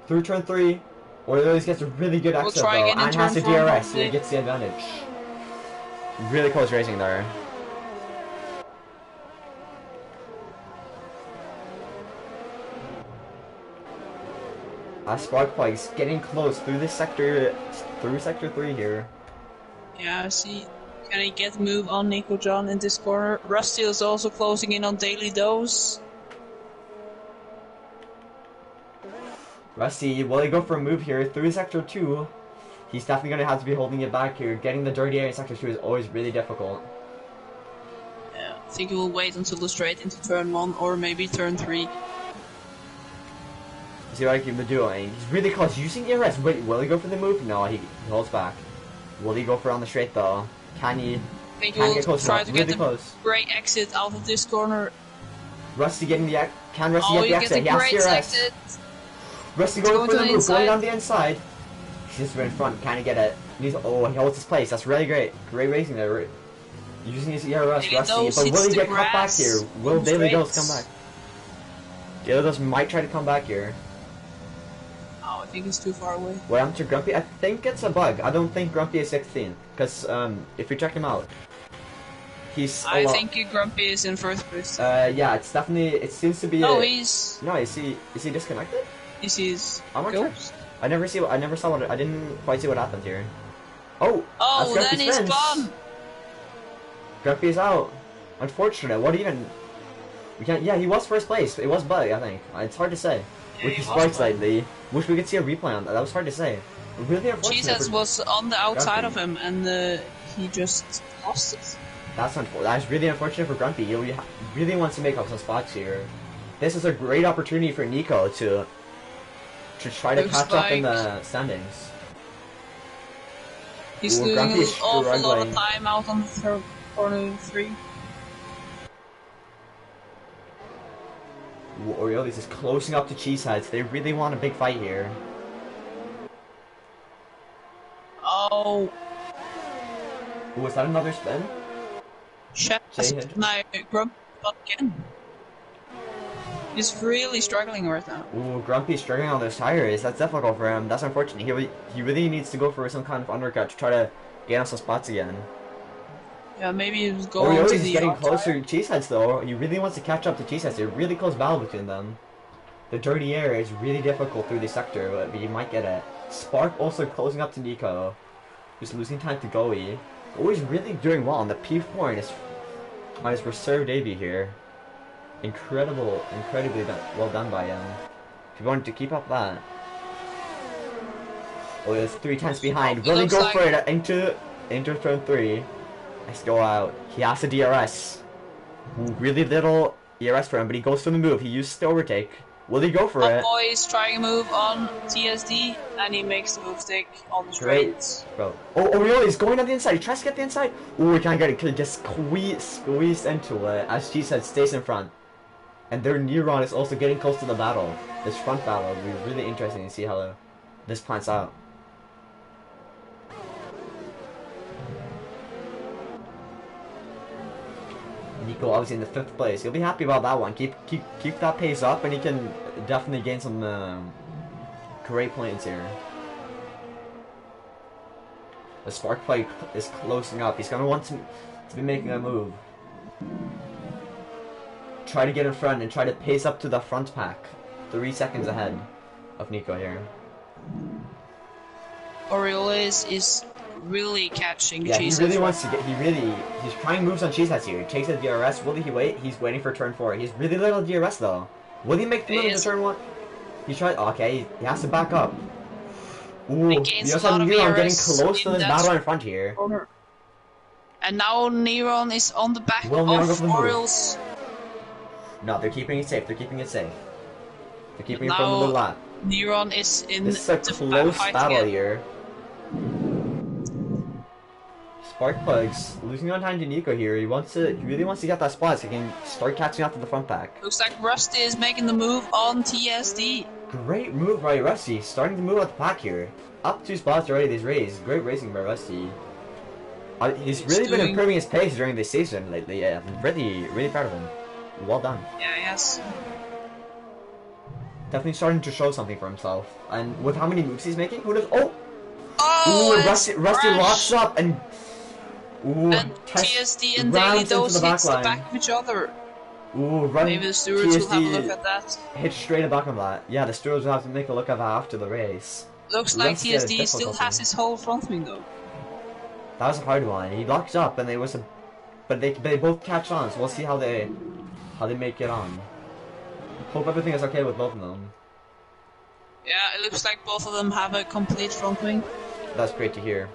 through turn 3. Orioles gets a really good exit though, and has a DRS, so he gets the advantage. Really close racing there. Spark Plugs getting close through sector 3 here. Yeah, I see. Can he get move on Nico John in this corner? Rusty is also closing in on Daily Dose. Rusty, will he go for a move here through sector 2? He's definitely going to have to be holding it back here. Getting the dirty area in sector 2 is always really difficult. Yeah, I think he will wait until the straight into turn 1 or maybe turn 3. See what I can do. He's really close. Using the arrest. Wait, will he go for the move? No, he holds back. Will he go for on the straight though? Can he? I think he'll try to get the close. great exit out of this corner. Rusty getting the can Rusty get the exit? He has the exit. Rusty going for the move, going on the inside. He's just in front. Can he get it? He holds his place. That's really great. Great racing there. Using his Rusty. But will he get cut back here? Will Daily Dose come back? Daily Dose might try to come back here. I think he's too far away. What happened to Grumpy? I think it's a bug. I don't think Grumpy is 16. Because if you check him out, he's. I think Grumpy is in first place. Yeah, it's definitely. It seems to be. No, he's. No, is he disconnected? Is he's. I'm not sure. I never saw what. I didn't quite see what happened here. Oh. Oh, then he's gone. Grumpy is out. Unfortunate. What even? We can't. Yeah, he was first place. It was bug. I think it's hard to say. Yeah, With his right slightly. Wish we could see a replay on that. That was hard to say. Really unfortunate. Jesus was on the outside of him, and he just lost it. That's really unfortunate for Grumpy. He really wants to make up some spots here. This is a great opportunity for Nico to try to catch up in the standings. He's losing an awful lot of time out on the third corner 3. Orioles is closing up to Cheeseheads. They really want a big fight here. Oh. Was that another spin? No, Grump again. He's really struggling right now. Ooh, Grumpy's struggling on those tires. That's difficult for him. That's unfortunate. He really needs to go for some kind of undercut to try to get on some spots again. Yeah, maybe he's going to the he's getting closer to Cheeseheads though. He really wants to catch up to Cheeseheads. There's a really close battle between them. The dirty air is really difficult through this sector, but he might get it. Spark also closing up to Nico, who's losing time to Goey. Goey's really doing well on the P4 on his reserve debut here. Incredibly well done by him. If you wanted to keep up that. Oh, it's 3 times behind. Will he go for it into turn 3? Let's go out. He has the DRS. Really little DRS for him, but he goes for the move. He uses the overtake. Will he go for it? Boy is trying a move on TSD, and he makes the move stick on the straight. Bro. Oh, Oriole is going on the inside. He tries to get the inside. Oh, he can't get it. Could just squeeze into it as Cheesehead stays in front. And their Neuron is also getting close to the battle. This front battle will be really interesting to see how this plans out. Nico obviously in the 5th place. He'll be happy about that one. Keep that pace up, and he can definitely gain some great points here. The Spark play is closing up. He's gonna want to be making a move. try to get in front and try to pace up to the front pack. 3 seconds ahead of Nico here. Orioles is really catching Yeah, Cheesehead. he really wants to get. He's trying moves on Cheeseheads here. He takes a DRS. Will he wait? He's waiting for turn 4. He's really little DRS though. Will he make the move into turn 1? He tried. Okay, he has to back up. Ooh, He gains you a also lot have of Neron getting ERS close to in this that battle in front here. corner. And now Neron is on the back Will Neron go for of the move? Orioles. No, they're keeping it safe. They're keeping it safe. They're keeping it Now from the middle lap. Neron is in This is a the close fight battle again. here. Sparkplugs losing on time to Nico here. He really wants to get that spot so he can start catching up to the front pack. Looks like Rusty is making the move on TSD. Great move by Rusty, starting to move out the pack here. Up 2 spots already this race. Great racing by Rusty. He's really been improving his pace during this season lately. Yeah, I'm really proud of him. Well done. Yeah, yes. Definitely starting to show something for himself. And with how many moves he's making, who does? Oh! Oh, Ooh, Rusty locks up and. Ooh, and TSD and Daily Dose hits the back of each other. Ooh, run. Maybe the stewards will have a look at that. Hit straight back on that. Yeah, the stewards will have to make a look at that after the race. Looks like TSD still has his whole front wing though. That was a hard one. He locked up, and but they both catch on. So we'll see how they make it on. Hope everything is okay with both of them. Yeah, it looks like both of them have a complete front wing. That's great to hear.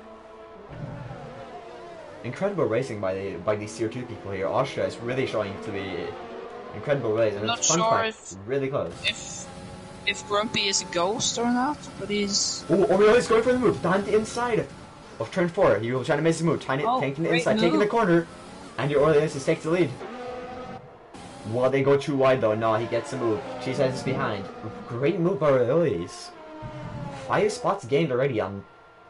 Incredible racing by these tier 2 people here. Austria is really showing to be incredible race, and Not it's fun sure fact, really close. If Grumpy is a ghost or not, but he's. Oh, Orioles going for the move down the inside of turn 4. He will try to make the move, taking the inside, taking the corner, and your Orioles takes the lead. Will they go too wide though? No, he gets the move. Cheeseheads is behind. Great move by Orioles. 5 spots gained already on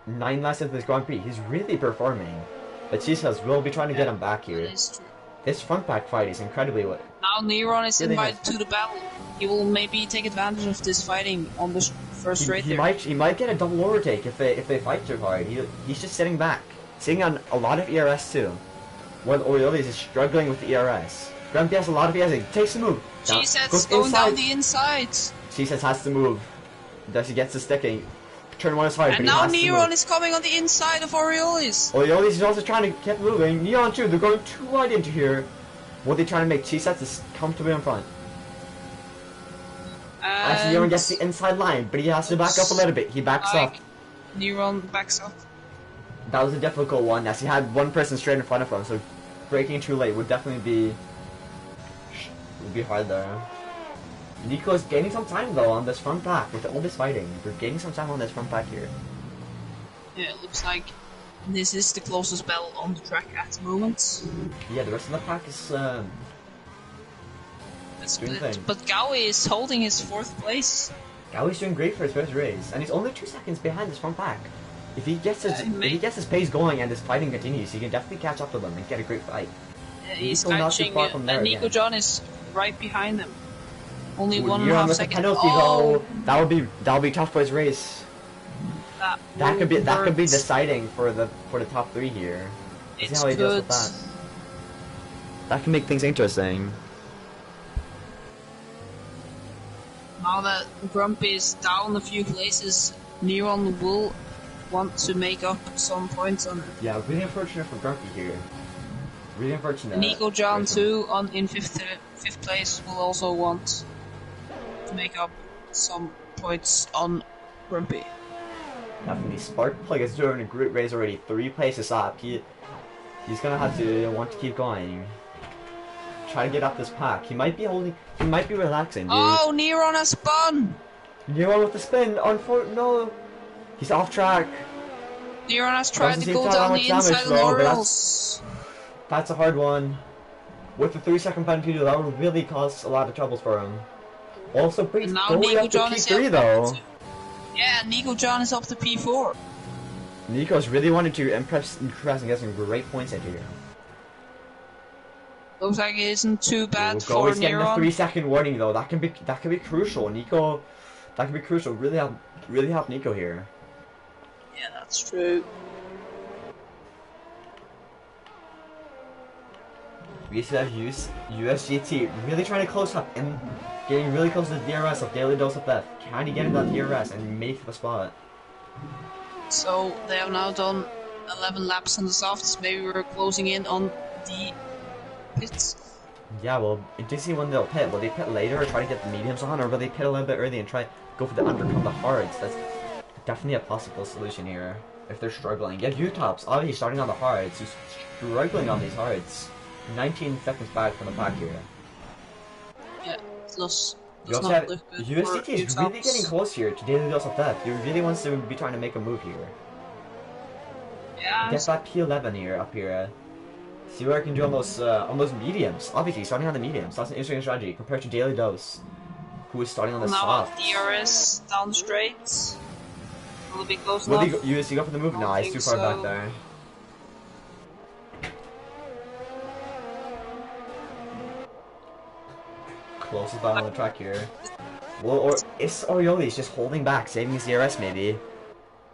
9 laps of this Grand Prix. He's really performing. But Cheeseheads will be trying to get him back here. That is true. This front pack fight is incredibly what. Now Neron is really invited to the battle. He will maybe take advantage of this fighting on the first straight there. He might get a double overtake if they fight too hard. He's just sitting back, sitting on a lot of ERS too. While Orioles is struggling with the ERS. Grumpy has a lot of ERS. He takes the move. Cheesehead's going down the inside. Cheeseheads has to move. Thus he gets the sticking. Turn 1 is hard, and but now he has Neron is coming on the inside of Orioles. Orioles is also trying to keep moving. Neon too. They're going too wide into here. What they trying to make Cheeseheads comfortably in front. Actually, Neron gets the inside line, but he has to back up a little bit. He backs up. Neron backs up. That was a difficult one, as he had one person straight in front of him, so braking too late would definitely be hard there. Nico's gaining some time though on this front pack with all this fighting. They're gaining some time on this front pack here. Yeah, it looks like this is the closest battle on the track at the moment. Yeah, the rest of the pack is but Gaui is holding his 4th place. Gaui's doing great for his first race, and he's only 2 seconds behind this front pack. If he gets his pace going and this fighting continues, he can definitely catch up to them and get a great fight. Yeah, he's catching, and Nico John is right behind him. Only 1.5 seconds. Penalty though. That'll be tough for his race. That could be deciding for the top 3 here. See how he deals with that. That can make things interesting. Now that Grumpy is down a few places, Neron will want to make up some points on it. Yeah, really unfortunate for Grumpy here. Really unfortunate. Nico John too in 5th place will also want to make up some points on Grumpy. Definitely, Sparkplug is doing a great race already. 3 places up. He's gonna have to want to keep going. Try to get up this pack. He might be relaxing. Dude. Oh, Neron has spun. Neron with the spin. No, he's off track. Neron has tried to go down the inside of Orioles. That's a hard one. With the 3-second penalty, that would really cause a lot of troubles for him. Also, pretty going up to P3 though. Yeah, Nico John is up to P4. Nico's really wanted to impress and get some great points into here. Looks like it isn't too bad for Neron. He's getting a Neron. 3-second warning though. That can be crucial. Nico, that can be crucial. Really help Nico here. Yeah, that's true. We used to have USGT really trying to close up and getting really close to the DRS of Daily Dose of Death. Can he get in that DRS and make the spot? So they have now done 11 laps on the softs. Maybe we're closing in on the pits. Yeah, well, to see when they'll pit. Will they pit later or try to get the mediums on, or will they pit a little bit early and try go for the undercut the hards? That's definitely a possible solution here if they're struggling. Yeah, U-Tops obviously starting on the hards. He's struggling on these hards. 19 seconds back from the pack here. Yeah, does You also not have look good USDT is for really U-Tops. getting close here to Daily Dose of Death. He really wants to be trying to make a move here. Yeah, Get that P11 here up here. See what I can do on those mediums. Obviously, starting on the mediums. That's an interesting strategy compared to Daily Dose, who is starting on the now soft. DRS down the straight. Will it be close Will enough? USD go for the move? I No, don't he's too think far back so. there. Closest down on the track here. Well, or is Orioli's just holding back, saving his DRS maybe?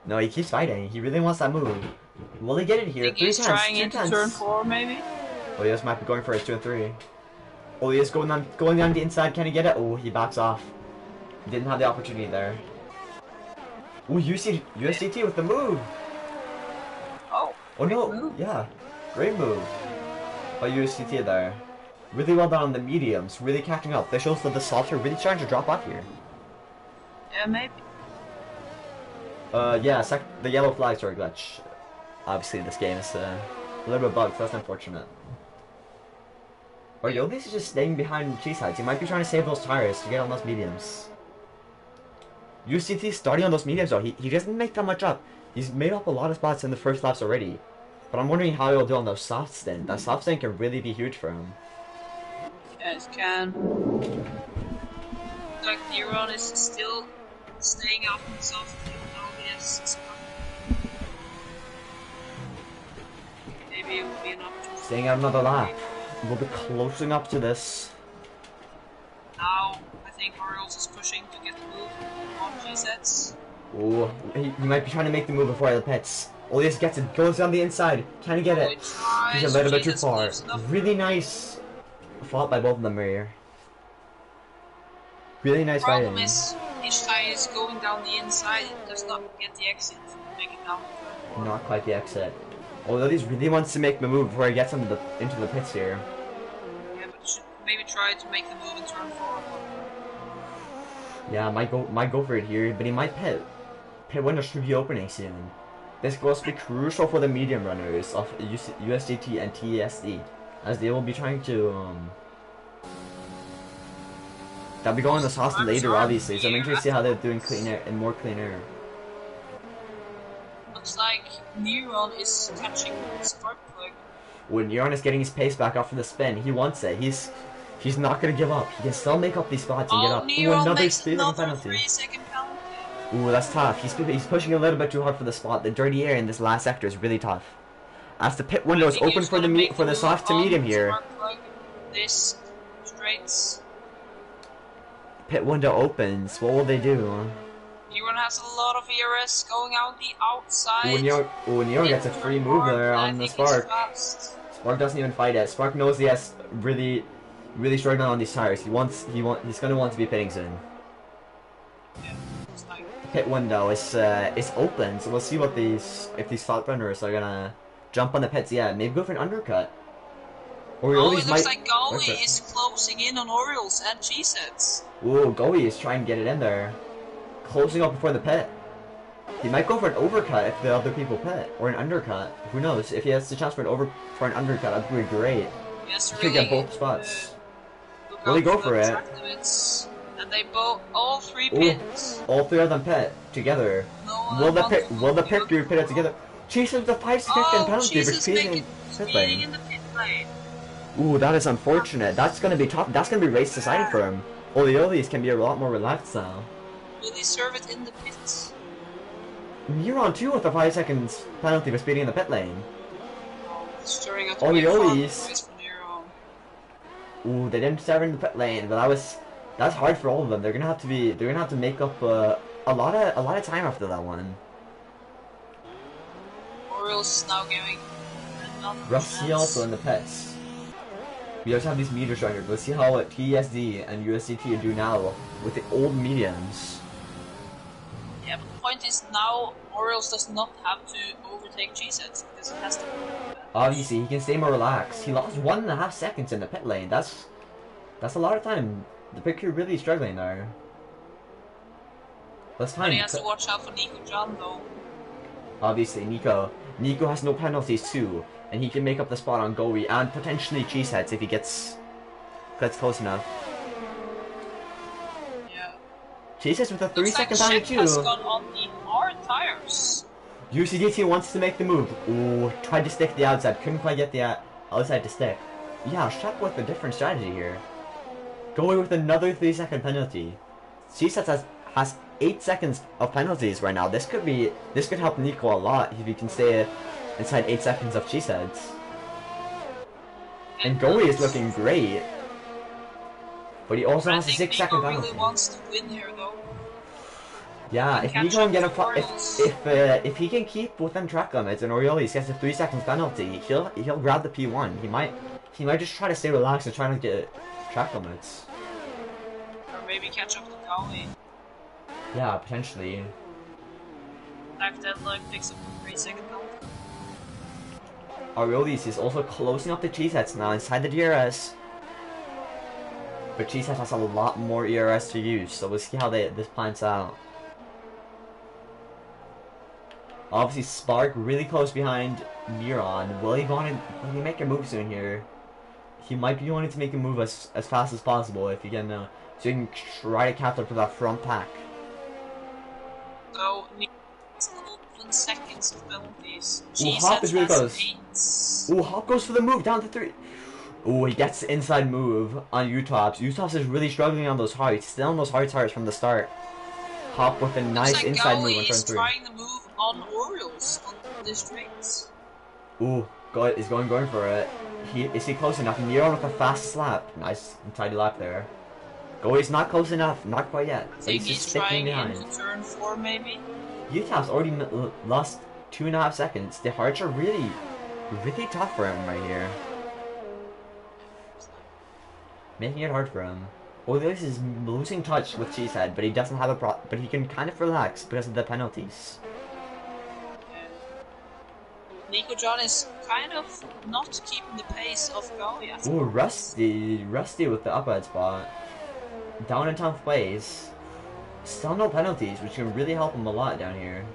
No, he keeps fighting. He really wants that move. Will he get it here? Think 3 he's tenths, trying 2 into tenths. turn 4, maybe? Olias might be going for his 2 and 3. Olias going on the inside. Can he get it? Oh, he backs off. Didn't have the opportunity there. Oh, USDT with the move. Oh, Oh no, move. yeah, great move by USDT there. Really well done on the mediums. Really catching up. That shows that the softs are really starting to drop off here. Yeah, maybe. Yeah, the yellow flags are a glitch. Obviously, this game is a little bit bugged, so that's unfortunate. Oriolis is just staying behind cheese heights. He might be trying to save those tires to get on those mediums. UCT starting on those mediums though, he doesn't make that much up. He's made up a lot of spots in the first laps already. But I'm wondering how he'll do on those softs then. That soft stand can really be huge for him. Yes, can. Like, Neuron is still staying out on the soft, even though he has maybe it will be an opportunity. Staying out another lap. We'll be closing up to this. Now, I think Orioles is pushing to get the move on G-sets. Ooh, he might be trying to make the move before the pits. Olias gets it, goes down the inside. Can he get it? He's a little bit too far. Really nice fought by both of them here. Really nice fighting. Problem is, each tire is going down the inside, it does not get the exit to make it down the turn. Not quite the exit. Olias really wants to make the move before he gets into the pits here. Yeah, but should maybe try to make the move in turn 4. Yeah, might go for it here, but he might pit. Pit window should be opening soon. This will be crucial for the medium runners of USDT and TESD, as they will be trying to they'll be going the sauce later, obviously. So I'm interested to see how they're doing clean air and more clean air. Looks like Neuron is catching Spark Plug. When Neuron is getting his pace back up from the spin, he wants it. He's not gonna give up. He can still make up these spots and get up. Ooh, Neuron another makes speed another penalty. 3-second penalty. Ooh, that's tough. He's pushing a little bit too hard for the spot. The dirty air in this last sector is really tough. As the pit window is open for the soft to medium here. Spark Plug, this straights. Pit window opens. What will they do? Neuron has a lot of ERS going out the outside. Neuron gets a free move there on the Spark. Fast. Spark doesn't even fight it. Spark knows he has really struggling on these tires. He's gonna want to be pitting soon. Yeah, it's like Pit window is open, so we'll see what if these flat runners are gonna jump on the pits. Yeah, maybe go for an undercut. Or it Orioles looks might. like Gowie is closing in on Orioles and G-sets. Ooh, Gowie is trying to get it in there, closing up before the pit. He might go for an overcut if the other people pit, or an undercut. Who knows? If he has the chance for an undercut, that'd be great. Yes, He really, could get both spots. look Will he out go the for it? track limits. And they all three Ooh, pits. all three of them pit together. No one Will the wants to pit crew pit it together? Chases the 5-second penalty for Jesus, speeding making pit speeding lane. in the pit lane. Ooh, that is unfortunate. That's gonna be tough. That's gonna be race deciding for him. Oliolis can be a lot more relaxed now. Will he serve it in the pits? Neuron too with a 5 seconds penalty for speeding in the pit lane. Oh, it's turning out to be a fun Oliolis. race for Neuron. Ooh, they didn't serve in the pit lane, but that's hard for all of them. They're gonna have to make up a lot of time after that one. Orioles is now giving another Rusty chance. also in the pits. We also have these meters right here. Let's see how TSD and USDT do now with the old mediums. Yeah, but the point is now Orioles does not have to overtake Cheeseheads because it has to. Obviously, he can stay more relaxed. He lost 1.5 seconds in the pit lane. That's a lot of time. The pit crew really struggling there. Let's time. But he has to watch out for Nico John though. Obviously, Nico has no penalties too, and he can make up the spot on Goey and potentially Cheeseheads if he gets close enough. Yeah. Cheeseheads with a 3-second penalty too. Has gone on the hard tires. UCDT wants to make the move. Ooh, tried to stick the outside. Couldn't quite get the outside to stick. Yeah, Shep with a different strategy here. Going with another 3-second penalty. Cheeseheads has 8 seconds of penalties right now. This could help Nico a lot if he can stay inside 8 seconds of Cheeseheads. And Goey is looking great. But he also has a 6-second penalty. Really wants to win here though. Yeah, if Nico can get if he can keep within track limits and Orioles gets a 3 seconds penalty, he'll grab the P1. He might just try to stay relaxed and try to get track limits. Or maybe catch up to Goey. Yeah, potentially. Back deadline picks up a 3-second penalty. Orioles is also closing up the Cheeseheads now inside the DRS. But Cheeseheads has a lot more ERS to use, so we'll see how this plans out. Obviously, Spark really close behind Miron. Will he make a move soon here? He might be wanting to make a move as fast as possible if he can, so he can try to catch up to that front pack. So, it's 11 seconds of penalties. Ooh, Hop is really close. Ooh, Hop goes for the move down to 3. Ooh, he gets the inside move on Utops. Utops is really struggling on those hearts. Still on those hard tires from the start. Hop with a nice inside move on turn 3. Trying to move on Orioles on the straights. Ooh, is going for it. Is he close enough? Nero with a fast slap. Nice and tidy lap there. Goey's not close enough, not quite yet. I think he's trying into turn 4 maybe. Utah's already lost 2.5 seconds. The hearts are really tough for him right here. Making it hard for him. Orioles is losing touch with Cheesehead, but he doesn't have but he can kind of relax because of the penalties. Nico John is kind of not keeping the pace of Goey. Ooh, Rusty with the upright spot. Down in 10th place. Still no penalties, which can really help him a lot down here.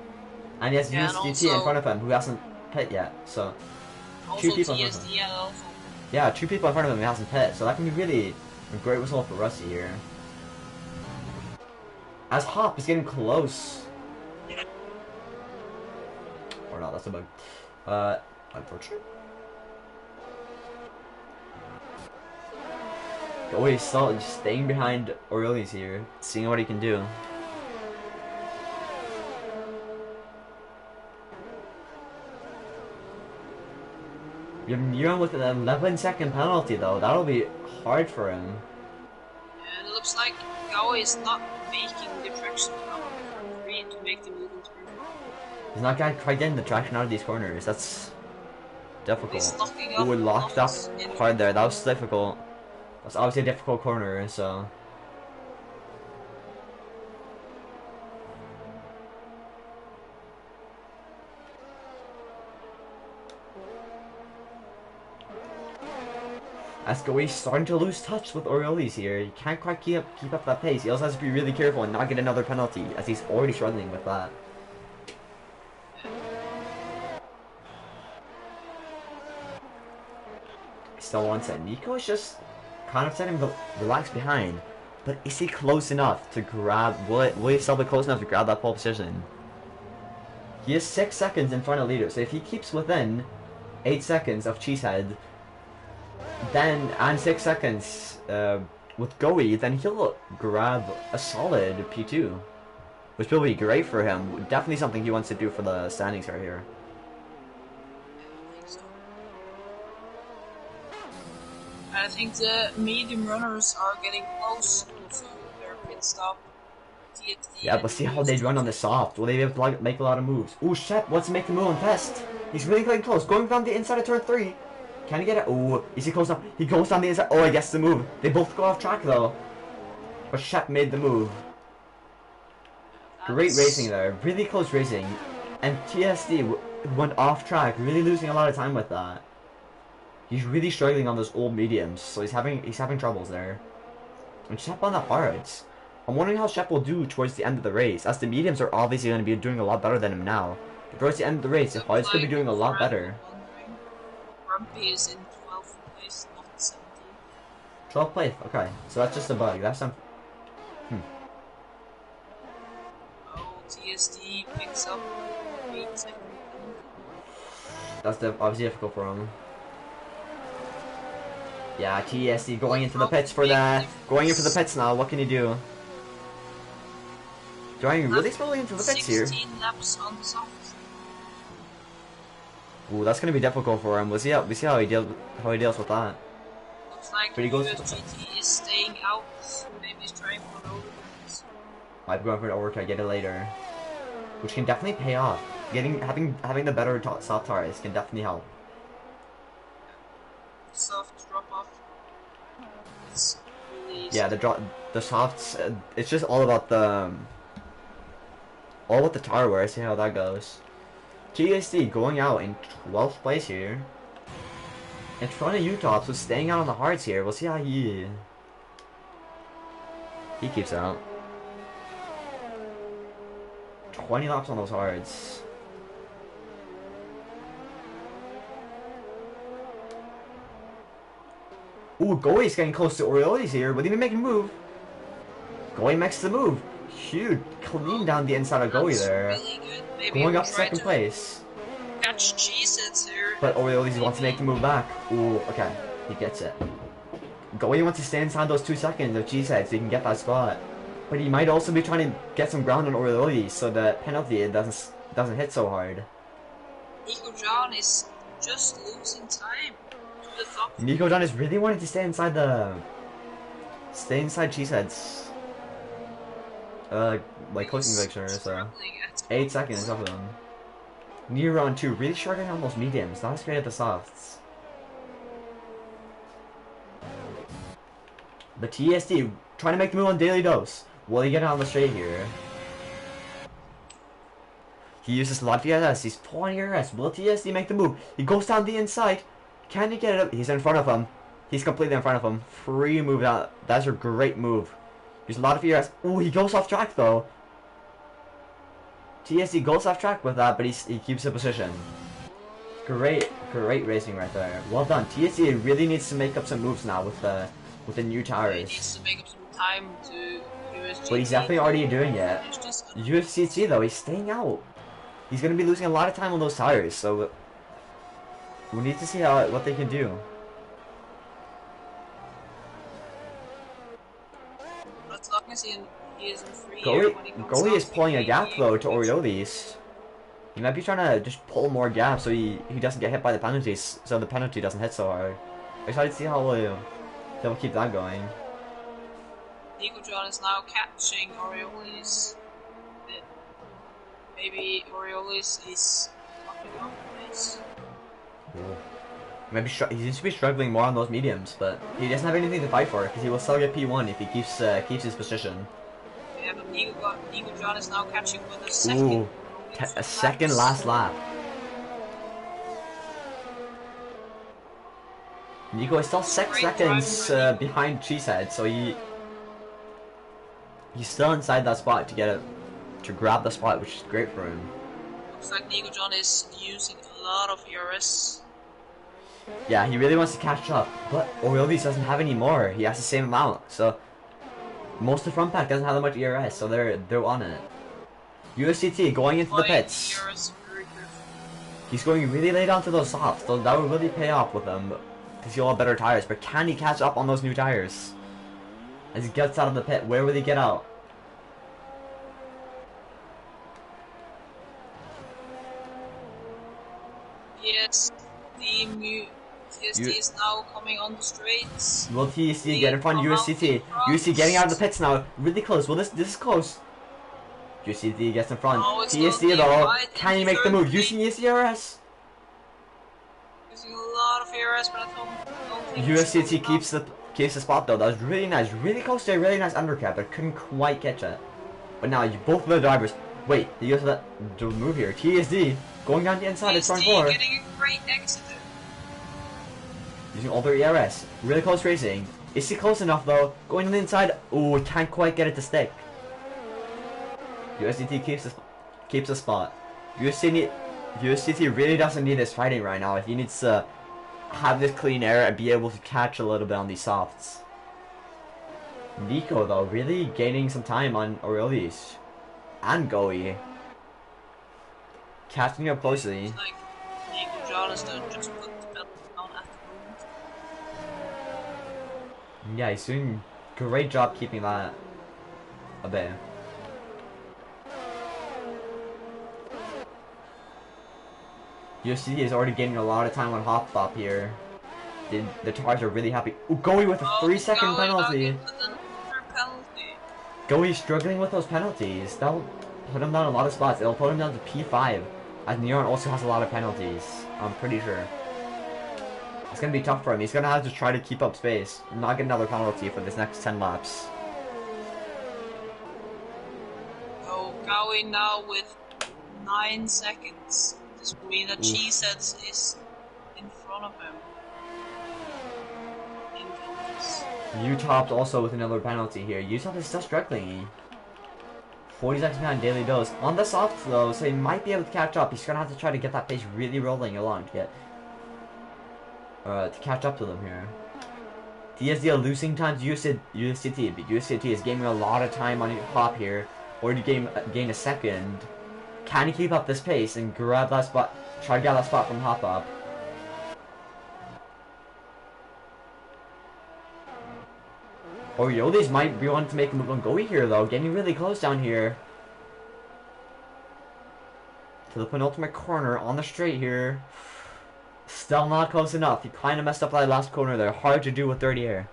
And he has USDT in front of him who hasn't pit yet, so... Also TSD also. Yeah, 2 people in front of him who hasn't pit, so that can be really a great result for Rusty here. As Hop is getting close. Or not, that's a bug. Unfortunate. Always just staying behind Orioles here, seeing what he can do. We have Miron with an 11-second penalty though. That'll be hard for him. And it looks like Goey is not making the traction out of 3 to make the move into turn 4. He's not quite getting the traction out of these corners. That's difficult. Ooh, locked up hard there. That was difficult. That's obviously a difficult corner, so... Goey's starting to lose touch with Orioles here. He can't quite keep up that pace. He also has to be really careful and not get another penalty, as he's already struggling with that. Still one set. Nico is just kind of setting him relax behind, but is he close enough to grab? Will he still be close enough to grab that pole position? He is 6 seconds in front of leader, so if he keeps within 8 seconds of Cheesehead, then and 6 seconds with Goey, then he'll grab a solid P2, which will be great for him. Definitely something he wants to do for the standings right here. I think the medium runners are getting close to their pit stop. Yeah, but see how they run on the soft. Will they be able to make a lot of moves? Ooh, Shep wants to make the move on test. He's really getting close. Going down the inside of turn 3. Can he get it? Oh, is he close up? He goes down the inside. Oh, I guess the move. They both go off track though. But Shep made the move. Great racing there. Really close racing. And TSD went off track, really losing a lot of time with that. He's really struggling on those old mediums, so he's having troubles there. And Shep on the hards. I'm wondering how Shep will do towards the end of the race, as the mediums are obviously going to be doing a lot better than him now. But towards the end of the race, the hards could be doing a lot better. Grumpy is in 12th place, not 17th. 12th place, okay. So that's just a bug. That's some. Oh, TSD picks up 8 seconds. That's obviously difficult for him. Yeah, TSD going into the pits for that. Going in for the pits now. What can he do? Driving really slowly into the pits here. 16 laps on the soft. Ooh, that's gonna be difficult for him. We'll see how he deals with that. Looks like But he goes USGT is staying out. Maybe he's trying for an overcut. Might be going for an overcut, get it later, which can definitely pay off. Having the better soft tires can definitely help. Soft drop off. It's really easy. Yeah, the softs. It's just all about the tire wear. See how that goes. TSD going out in 12th place here. In front of Utah, so staying out on the hards here. We'll see how he keeps out. 20 laps on those hards. Ooh, Goey's getting close to Orioles here. Would he be making a move? Goey makes the move. Huge, clean down the inside of Goey there. Really good. Maybe Going up to second place. Catch Cheez-Its here. But Orioles wants to make the move back. Ooh, okay. He gets it. Goey wants to stay inside those 2 seconds of Cheesehead so he can get that spot. But he might also be trying to get some ground on Orioles so the penalty doesn't hit so hard. Nico John is just losing time to the top. Nico John is really wanting to stay inside Cheesehead's like closing picture, so 8 seconds off of them. Near on 2, really struggling on those mediums, not as great at the softs. The TSD trying to make the move on Daily Dose. Will he get it on the straight here? He uses a lot of ERS. He's pulling ERS. Will TSD make the move? He goes down the inside. Can he get it up? He's in front of him. He's completely in front of him. Free move out. That's a great move. There's a lot of ERS. Ooh, he goes off track though. TSD goes off track with that, but he keeps the position. Great racing right there. Well done. TSD really needs to make up some moves now with the new tires. He needs to make up some time to USGT. But he's definitely already doing it. UFCC though, he's staying out. He's gonna be losing a lot of time on those tires, so we need to see what they can do. As long as he is in free Goey is pulling a gap though to Orioles. He might be trying to just pull more gap so he doesn't get hit by the penalties, so the penalty doesn't hit so hard. I'm excited to see how they'll keep that going. Nico John is now catching Orioles. Maybe Orioles is fucking off place. Maybe he seems to be struggling more on those mediums, but he doesn't have anything to fight for because he will still get P1 if he keeps his position. Yeah, but Nico John is now catching with a second. Ooh, a second last lap. Nico is still 6 seconds behind Cheesehead, so he's still inside that spot to grab the spot, which is great for him. Looks like Nico John is using a lot of ERS. Yeah, he really wants to catch up, but Orioles doesn't have any more. He has the same amount, so most of the front pack doesn't have that much ERS, so they're on it. USCT going into the pits. He's going really late onto those softs, so that will really pay off with him because he'll have better tires. But can he catch up on those new tires? As he gets out of the pit, where will he get out? Yes, TSD is now coming on the straights. Will TSD get in front of USCT? USCT getting out of the pits now, really close. Well, this is close. USCT gets in front. Oh, TSD though, can he make the move? Using his ERS? Using a lot of ERS. DRS, but I don't think USCT keeps the spot though. That was really nice, really close to a really nice undercut, but couldn't quite catch it. But now both of the drivers. Wait, you guys that move here. TSD going down the inside of front four. Getting a great exit. Using all their ERS. Really close racing. Is he close enough though? Going on the inside. Oh, can't quite get it to stick. USDT keeps the spot. USDT really doesn't need this fighting right now. He needs to have this clean air and be able to catch a little bit on these softs. Nico though, really gaining some time on Aurelius and Goey. Catching up closely. It's like Nico Jonathan just put the belt down at the moment. Yeah, he's doing great job keeping that a bit. USCT is already gaining a lot of time on Hop Bop here. The Tars are really happy. Ooh, Goey with a 3-second penalty. Goey struggling with those penalties. That'll put him down a lot of spots. It'll put him down to P5. As Neon also has a lot of penalties. I'm pretty sure. It's gonna be tough for him. He's gonna have to try to keep up space. Not get another penalty for this next 10 laps. Oh, Goey now with 9 seconds. This would mean that Cheeseheads is in front of him. Utop's also with another penalty here. Utop is still struggling. 40 seconds behind Daily Dose. On the soft though, so he might be able to catch up. He's gonna have to try to get that pace really rolling along to get to catch up to them here. DSDL losing time to USCT, but USCT is gaining a lot of time on Hop here. Or to gain a second. Can he keep up this pace and grab that spot? Try to get that spot from Hop Up. Orioles might be wanting to make a move on Goey here though, getting really close down here. To the penultimate corner on the straight here. Still not close enough. He kind of messed up that last corner there. Hard to do with dirty air.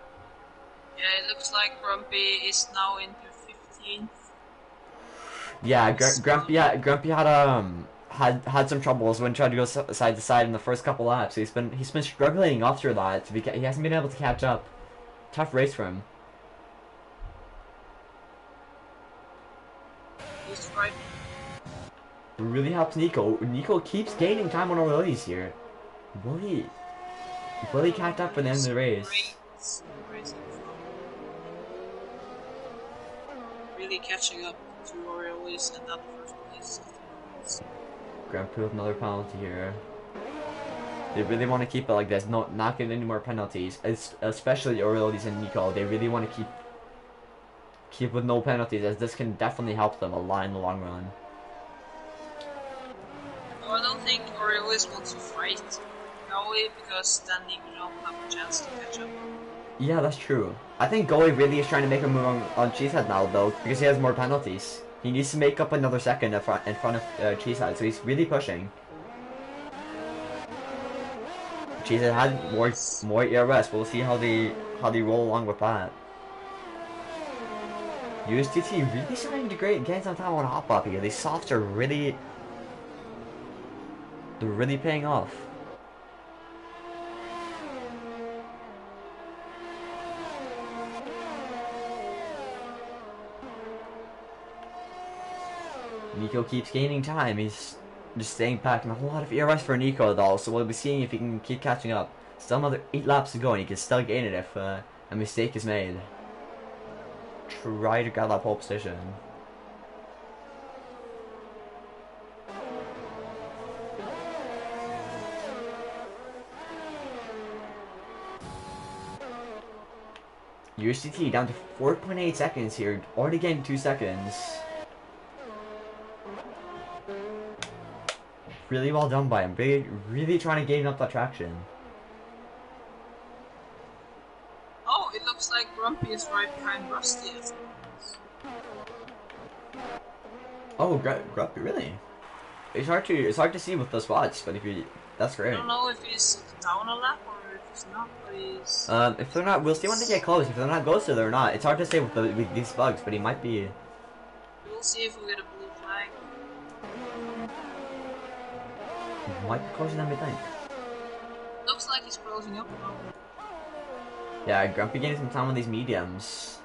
Yeah, it looks like Grumpy is now into 15th. Yeah, Grumpy had some troubles when trying to go side to side in the first couple laps. He's been struggling after that. He hasn't been able to catch up. Tough race for him. He's right. Really helps Nico. Nico keeps gaining time on Aurelius here. Will he catch up for the end of the race? Really catching up to Aurelius and not the first place. Grumpy with another penalty here. They really want to keep it like this, not getting any more penalties. Especially Aurelius and Nico. They really want to keep with no penalties, as this can definitely help them a lot in the long run. No, I don't think Aurelius wants to fight Goey, because then Nico don't have a chance to catch up. Yeah, that's true. I think Goey really is trying to make a move on Cheesehead now, though, because he has more penalties. He needs to make up another second in front of Cheesehead, so he's really pushing. Cheesehead had more ERS. We'll see how they roll along with that. USDT really starting to gain some time on Hop Bop here. These softs are really paying off. Nico keeps gaining time. He's just staying back, and a lot of ERS for Nico though, so we'll be seeing if he can keep catching up. Still another 8 laps to go, and he can still gain it if a mistake is made. Try to get that pole position. USDT down to 4.8 seconds here, already getting 2 seconds. Really well done by him. Really trying to gain up that traction. Oh, it looks like Grumpy is right behind Rusty. Oh, Grumpy, really? It's hard to see with the spots, but that's great. I don't know if he's down a lap or if he's not, but he's. If they're not, we'll see when they get close. If they're not ghosted or not, it's hard to say with these bugs, but he might be. We'll see if we get a blue flag. Might be closer than we think. Looks like he's close. closing up now. Yeah, Grumpy getting some time on these mediums.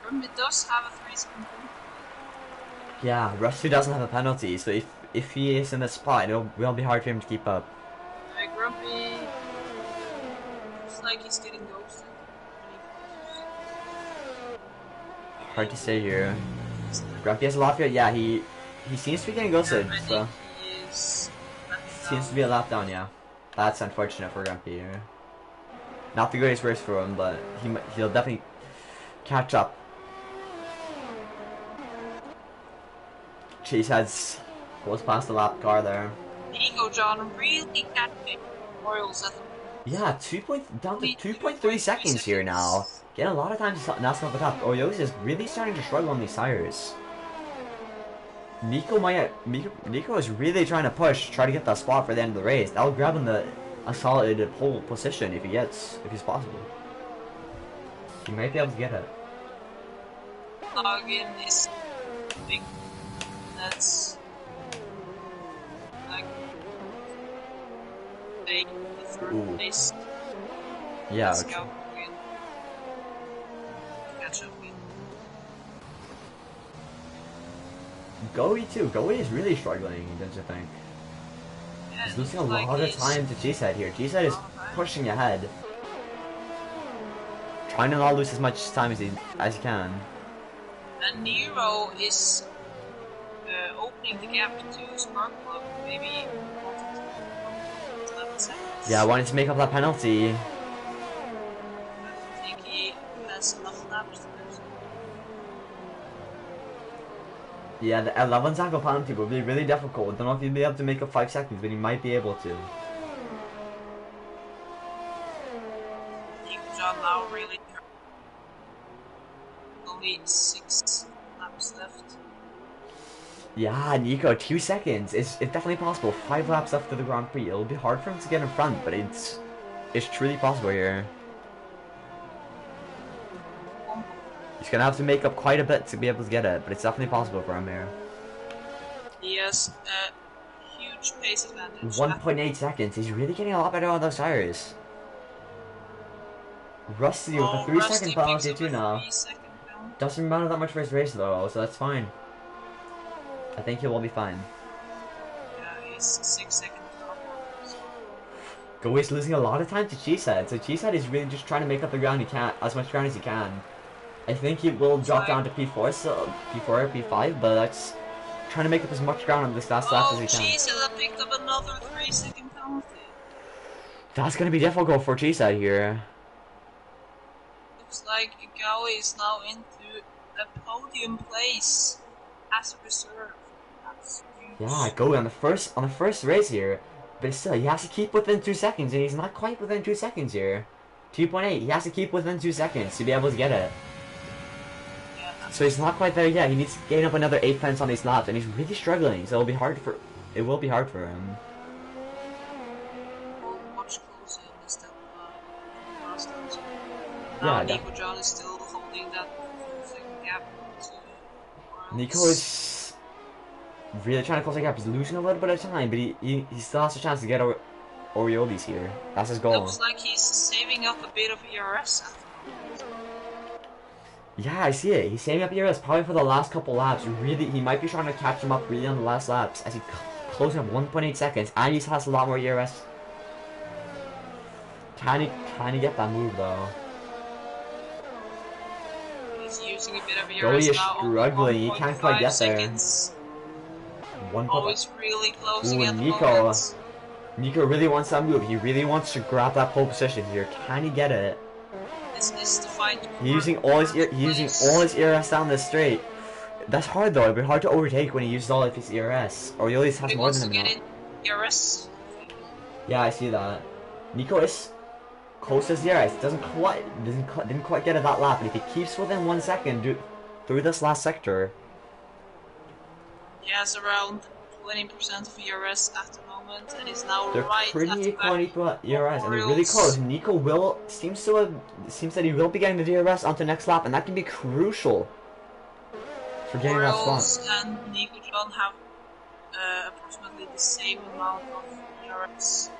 Grumpy does have a 3-second penalty. Yeah, Rusty doesn't have a penalty, so if he is in the spot, it will be hard for him to keep up. Grumpy looks like he's getting ghosted. Hard to say here. Grumpy has a lot of yeah, he seems to be getting ghosted, so He is seems to be a lap down, yeah. That's unfortunate for Grumpy here. Not the greatest race for him, but he'll definitely catch up. Cheeseheads goes past the lap car there. Nico John really catching Royals at the Yeah, down to 2.3 seconds here now. Getting a lot of time to not stop the top. Orioles is really starting to struggle on these tires. Nico is really trying to try to get that spot for the end of the race. That'll grab him a solid pole position if he's possible. He might be able to get it. Again is big. That's like the third place. Yeah. Let's go again. Catch up win. Goey too. Goey is really struggling, don't you think? Yeah, He's losing a lot of time to G-Side here. G-Side is pushing ahead. Trying to not lose as much time as he can. And Nero is opening the gap to Spark Club, maybe 11 seconds. Yeah, I wanted to make up that penalty. I don't think he has enough laps to do so. Yeah, the 11 tackle penalty will be really difficult. Don't know if he'll be able to make up 5 seconds, but he might be able to. Nico John now really only 6 laps left. Yeah, Nico, 2 seconds. It's definitely possible. 5 laps left to the Grand Prix. It'll be hard for him to get in front, but it's truly possible here. He's gonna have to make up quite a bit to be able to get it, but it's definitely possible for him here. He has a huge pace advantage. 1.8 seconds. He's really getting a lot better on those tires. Rusty with a 3-second penalty too now. Doesn't matter that much for his race though, so that's fine. I think he will be fine. Yeah, he's 6 seconds off. Goey's losing a lot of time to Cheesehead, so Cheesehead is really just trying to make up the ground he can, as much ground as he can. I think he will drop down to P4, so P4 or P5, but that's trying to make up as much ground on this last lap as he can. Cheesehead picked up another 3-second penalty. That's gonna be difficult for Cheesehead here. Looks like Goey is now into a podium place as a reserve. That's huge. Yeah, Goey on the first race here, but still he has to keep within 2 seconds, and he's not quite within 2 seconds here. 2.8. He has to keep within 2 seconds to be able to get it. So he's not quite there yet. He needs to gain up another 8 tenths on these laps, and he's really struggling. So it will be hard for him. Much closer in this than last time. So Yeah, Nico John is still holding that 2-second gap to Morales. Nico is really trying to close the gap. He's losing a little bit of time, but he still has a chance to get Orioles here. That's his goal. Looks like he's saving up a bit of ERS at the moment. Yeah, I see it. He's saving up ERS probably for the last couple laps. He might be trying to catch him up really on the last laps as he closing up 1.8 seconds, and he has a lot more ERS. Can he get that move though? He's using a bit of ERS Goey is now. struggling. He can't quite get seconds. there. Oh, he's really closing Ooh, at the moment. Nico really wants that move. He really wants to grab that pole position here. Can he get it? This is the fight. He's using all his ERS down this straight. That's hard though. It'd be hard to overtake when he uses all of his ERS. Or he always has He more wants than to him get now. in ERS. Yeah, I see that. Nico is close to his ERS. Didn't quite get it that lap. And if he keeps within 1 second through this last sector, He has around 20% of ERS at the moment, and he's now they're right pretty at the equal on back. equal ERS, and they're really Orioles. close. Nico seems that he will be getting the DRS onto the next lap, and that can be crucial for getting that Orioles spot. and Nico John have approximately the same amount of ERS.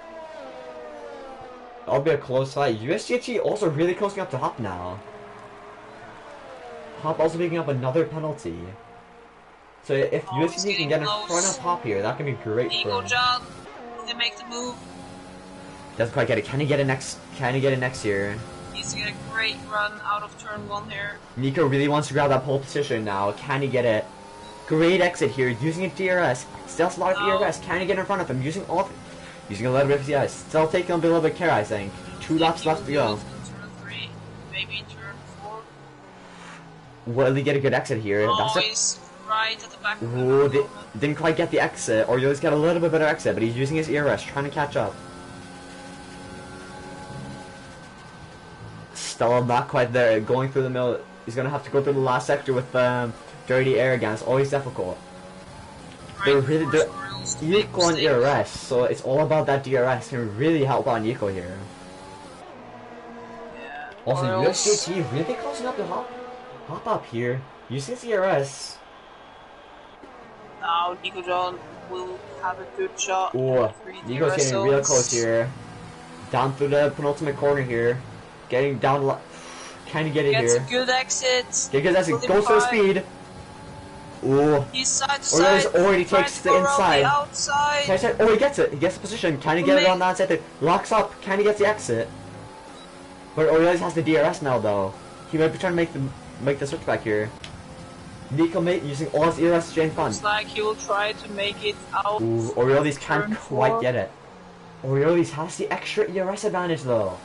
That'll be a close fight. USGT also really closing up to Hop now. Hop also picking up another penalty. So if USGT can get in front of Hop here, that can be great for him. John, will they make the move? Doesn't quite get it. Can he get it next? Can he get it next year? He's to get a great run out of turn 1 here. Nico really wants to grab that pole position now. Can he get it? Great exit here, using a DRS. Still has a lot of DRS. Can he get in front of him? Using a little bit of DRS. Still taking a little bit of care, I think. 2 laps left to go. In turn 3, maybe in turn 4. Will he get a good exit here? Oh, That's he's right at the back of Ooh, the didn't quite get the exit, or he's got a little bit better exit, but he's using his ERS, trying to catch up. Still not quite there, going through the middle. He's gonna have to go through the last sector with dirty air again. It's always difficult. They're Nico on ERS, so it's all about that DRS. Can really help out Nico here. Yeah. Also, USGT really closing up to hop up here. Using his ERS. Now Nico John will have a good shot. Ooh, Nico's getting real close here. Down through the penultimate corner here. Getting down, kind of get it here. Gets a good exit. Get a good exit. Goes for speed. Ooh. He's side to side. Already takes the inside. Outside. Oh, he gets it. He gets the position. Can he get it on that side? Locks up. Can he get the exit? But Aurelius has the DRS now, though. He might be trying to make the switch back here. Nico using all his ERS to gain fun. Looks like he will try to make it out. Ooh, Aurelius can't quite get it. Aurelius has the extra ERS advantage, though.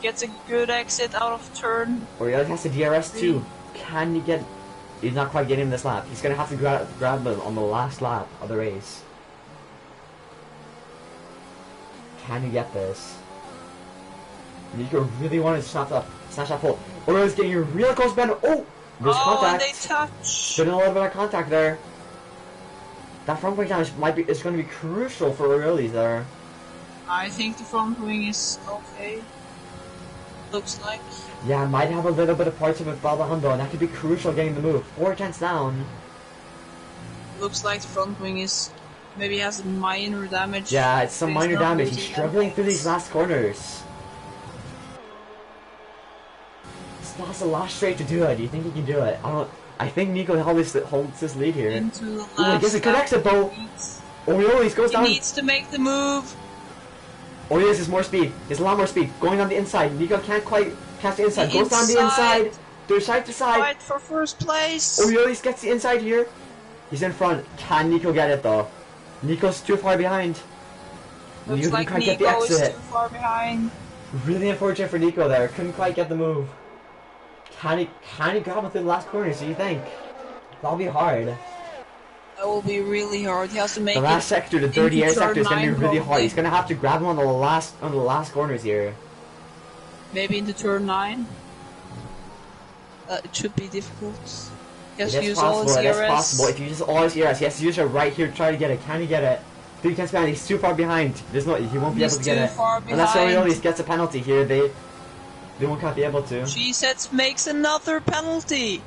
Gets a good exit out of turn. Aurelius has the DRS too. Can he get? He's not quite getting this lap. He's gonna have to grab him on the last lap of the race. Can he get this? Nico really wanted to snatch that pole. Aurelius getting a real close bend. Oh, there's contact. And they touch. Getting a little bit of contact there. That front wing damage is going to be crucial for Aurelius there. I think the front wing is okay. Looks like. Yeah, might have a little bit of parts of it Balbahundo, and that could be crucial getting the move. 4 tenths down. Looks like the front wing is maybe has minor damage. Yeah, it's some minor damage. He's struggling through these last corners. Still has the last straight to do it. Do you think he can do it? I think Nico holds his lead here. Into the last. Ooh, he gets a good exit, though. Aurelius goes down. He needs to make the move. Aurelius has more speed. He has a lot more speed. Going on the inside. Nico can't quite catch the inside. Goes down the inside. They're side to side. Fight for first place. Aurelius gets the inside here. He's in front. Can Nico get it though? Nico's too far behind. Looks Nico like can't get the Nico is exit. too far behind. Really unfortunate for Nico there. Couldn't quite get the move. Can he grab him through the last corners, do you think? That'll be hard. That will be really hard. He has to make the last sector, the dirty air sector, is going to be really hard. Probably. He's going to have to grab him on the last corners here. Maybe into turn 9. It should be difficult. He has to use all his ERS. That's possible. If you use all his ERS, he has to use it right here to try to get it. Can he get it? 3 tenths behind. He's too far behind. He won't be able to get it. Unless Aurelius gets a penalty here, they won't be able to. G-Sets makes another penalty.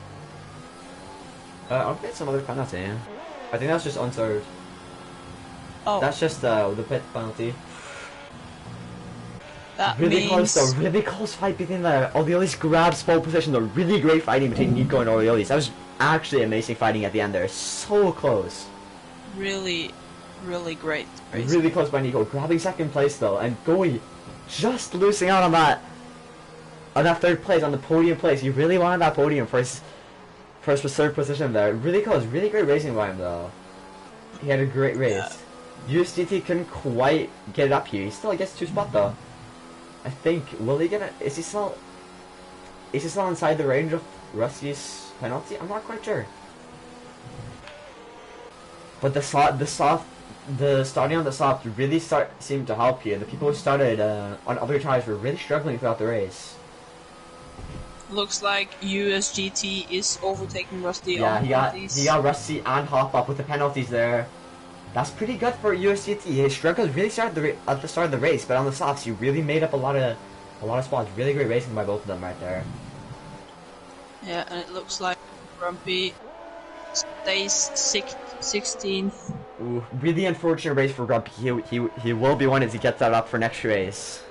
I'll get some other penalty. Yeah. I think that's just unserved. Oh. That's just the pit penalty. That really means... close though, really close fight between the Aurelius grabs pole position though. Really great fighting between Nico and Aurelius. That was actually amazing fighting at the end there. So close. Really, really great. Really close by Nico. Grabbing second place though, and Goey just losing out on that 3rd place, on the podium place. He really wanted that podium for his third position there. Really close, really great racing by him though. He had a great race. Yeah. USDT couldn't quite get it up here. He still gets 2 spot though. I think, will he get it? Is he still inside the range of Rusty's penalty? I'm not quite sure. But the starting on the soft really seemed to help here. The people who started on other tires were really struggling throughout the race. Looks like USGT is overtaking Rusty. Yeah, on he got Rusty and Hop up with the penalties there. That's pretty good for USGT. His struggles really started at the start of the race, but on the softs, he really made up a lot of spots. Really great racing by both of them right there. Yeah, and it looks like Grumpy stays 16th. Ooh, really unfortunate race for Grumpy. He will be wanting to get that up for next race.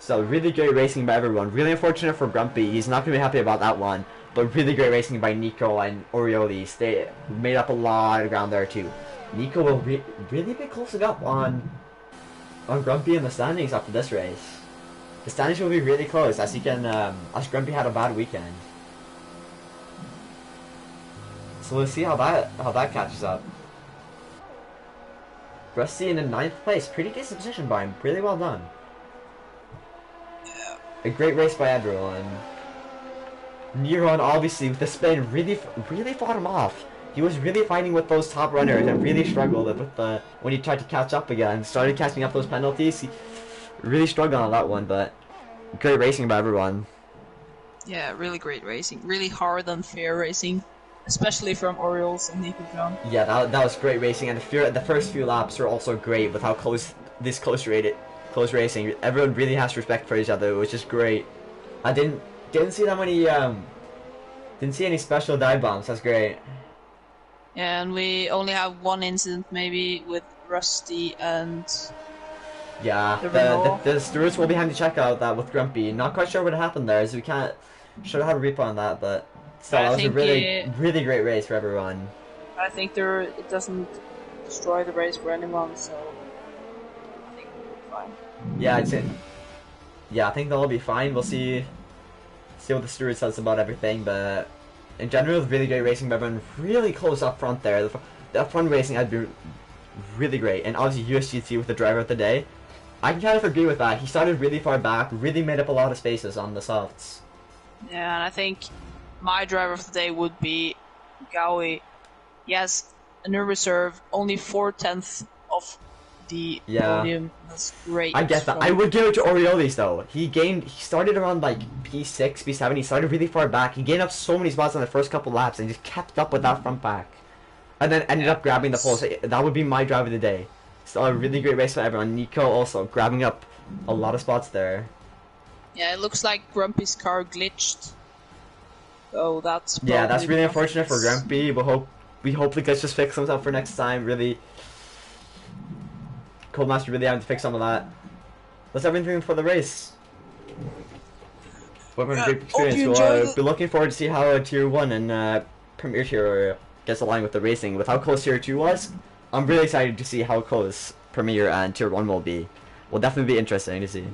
So really great racing by everyone. Really unfortunate for Grumpy. He's not going to be happy about that one. But really great racing by Nico and Orioles. They made up a lot of ground there too. Nico will really be closing up on Grumpy in the standings after this race. The standings will be really close as as Grumpy had a bad weekend. So we'll see how that catches up. Rusty in the 9th place. Pretty decent position by him. Really well done. Yeah. A great race by everyone. Neron, obviously, with the spin, really fought him off. He was really fighting with those top runners and really struggled with when he tried to catch up again. Started catching up those penalties. He really struggled on that one, but great racing by everyone. Yeah, really great racing. Really hard and fair racing, especially from Orioles and Nico John. Yeah, that was great racing, and the first few laps were also great with how close racing. Everyone really has respect for each other, which is great. I didn't see that many didn't see any special dive bombs. That's great. Yeah, and we only have one incident maybe with Rusty and yeah, the stewards will be having to check out that with Grumpy. Not quite sure what happened there, so we can't should have had a replay on that, but still, that was a really great race for everyone. I think it doesn't destroy the race for anyone, so I think we'll be fine. Yeah, I think they'll all be fine. We'll see what the steward says about everything, but in general, really great racing by everyone. Really close up front there. The up front racing had been really great, and obviously USGT with the driver of the day. I can kind of agree with that. He started really far back, really made up a lot of spaces on the softs. Yeah, and I think my driver of the day would be Gaui. He has a new reserve, only 4/10 of the podium. That's great. I get that. I would give it to Orioles though. He started around like P6, P7. He started really far back. He gained up so many spots on the first couple laps and just kept up with that front back. And then ended up grabbing the pole. So that would be my drive of the day. So a really great race for everyone. Nico also grabbing up a lot of spots there. Yeah, it looks like Grumpy's car glitched. So that's really unfortunate for Grumpy. We hope the glitch just fix himself for next time. Really, Codemaster really having to fix some of that. That's everything for the race. What a great experience. We'll be looking forward to see how Tier 1 and Premier Tier gets aligned with the racing. With how close Tier 2 was, I'm really excited to see how close Premier and Tier 1 will be. Will definitely be interesting to see.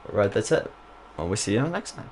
Alright, that's it. Well, we'll see you next time.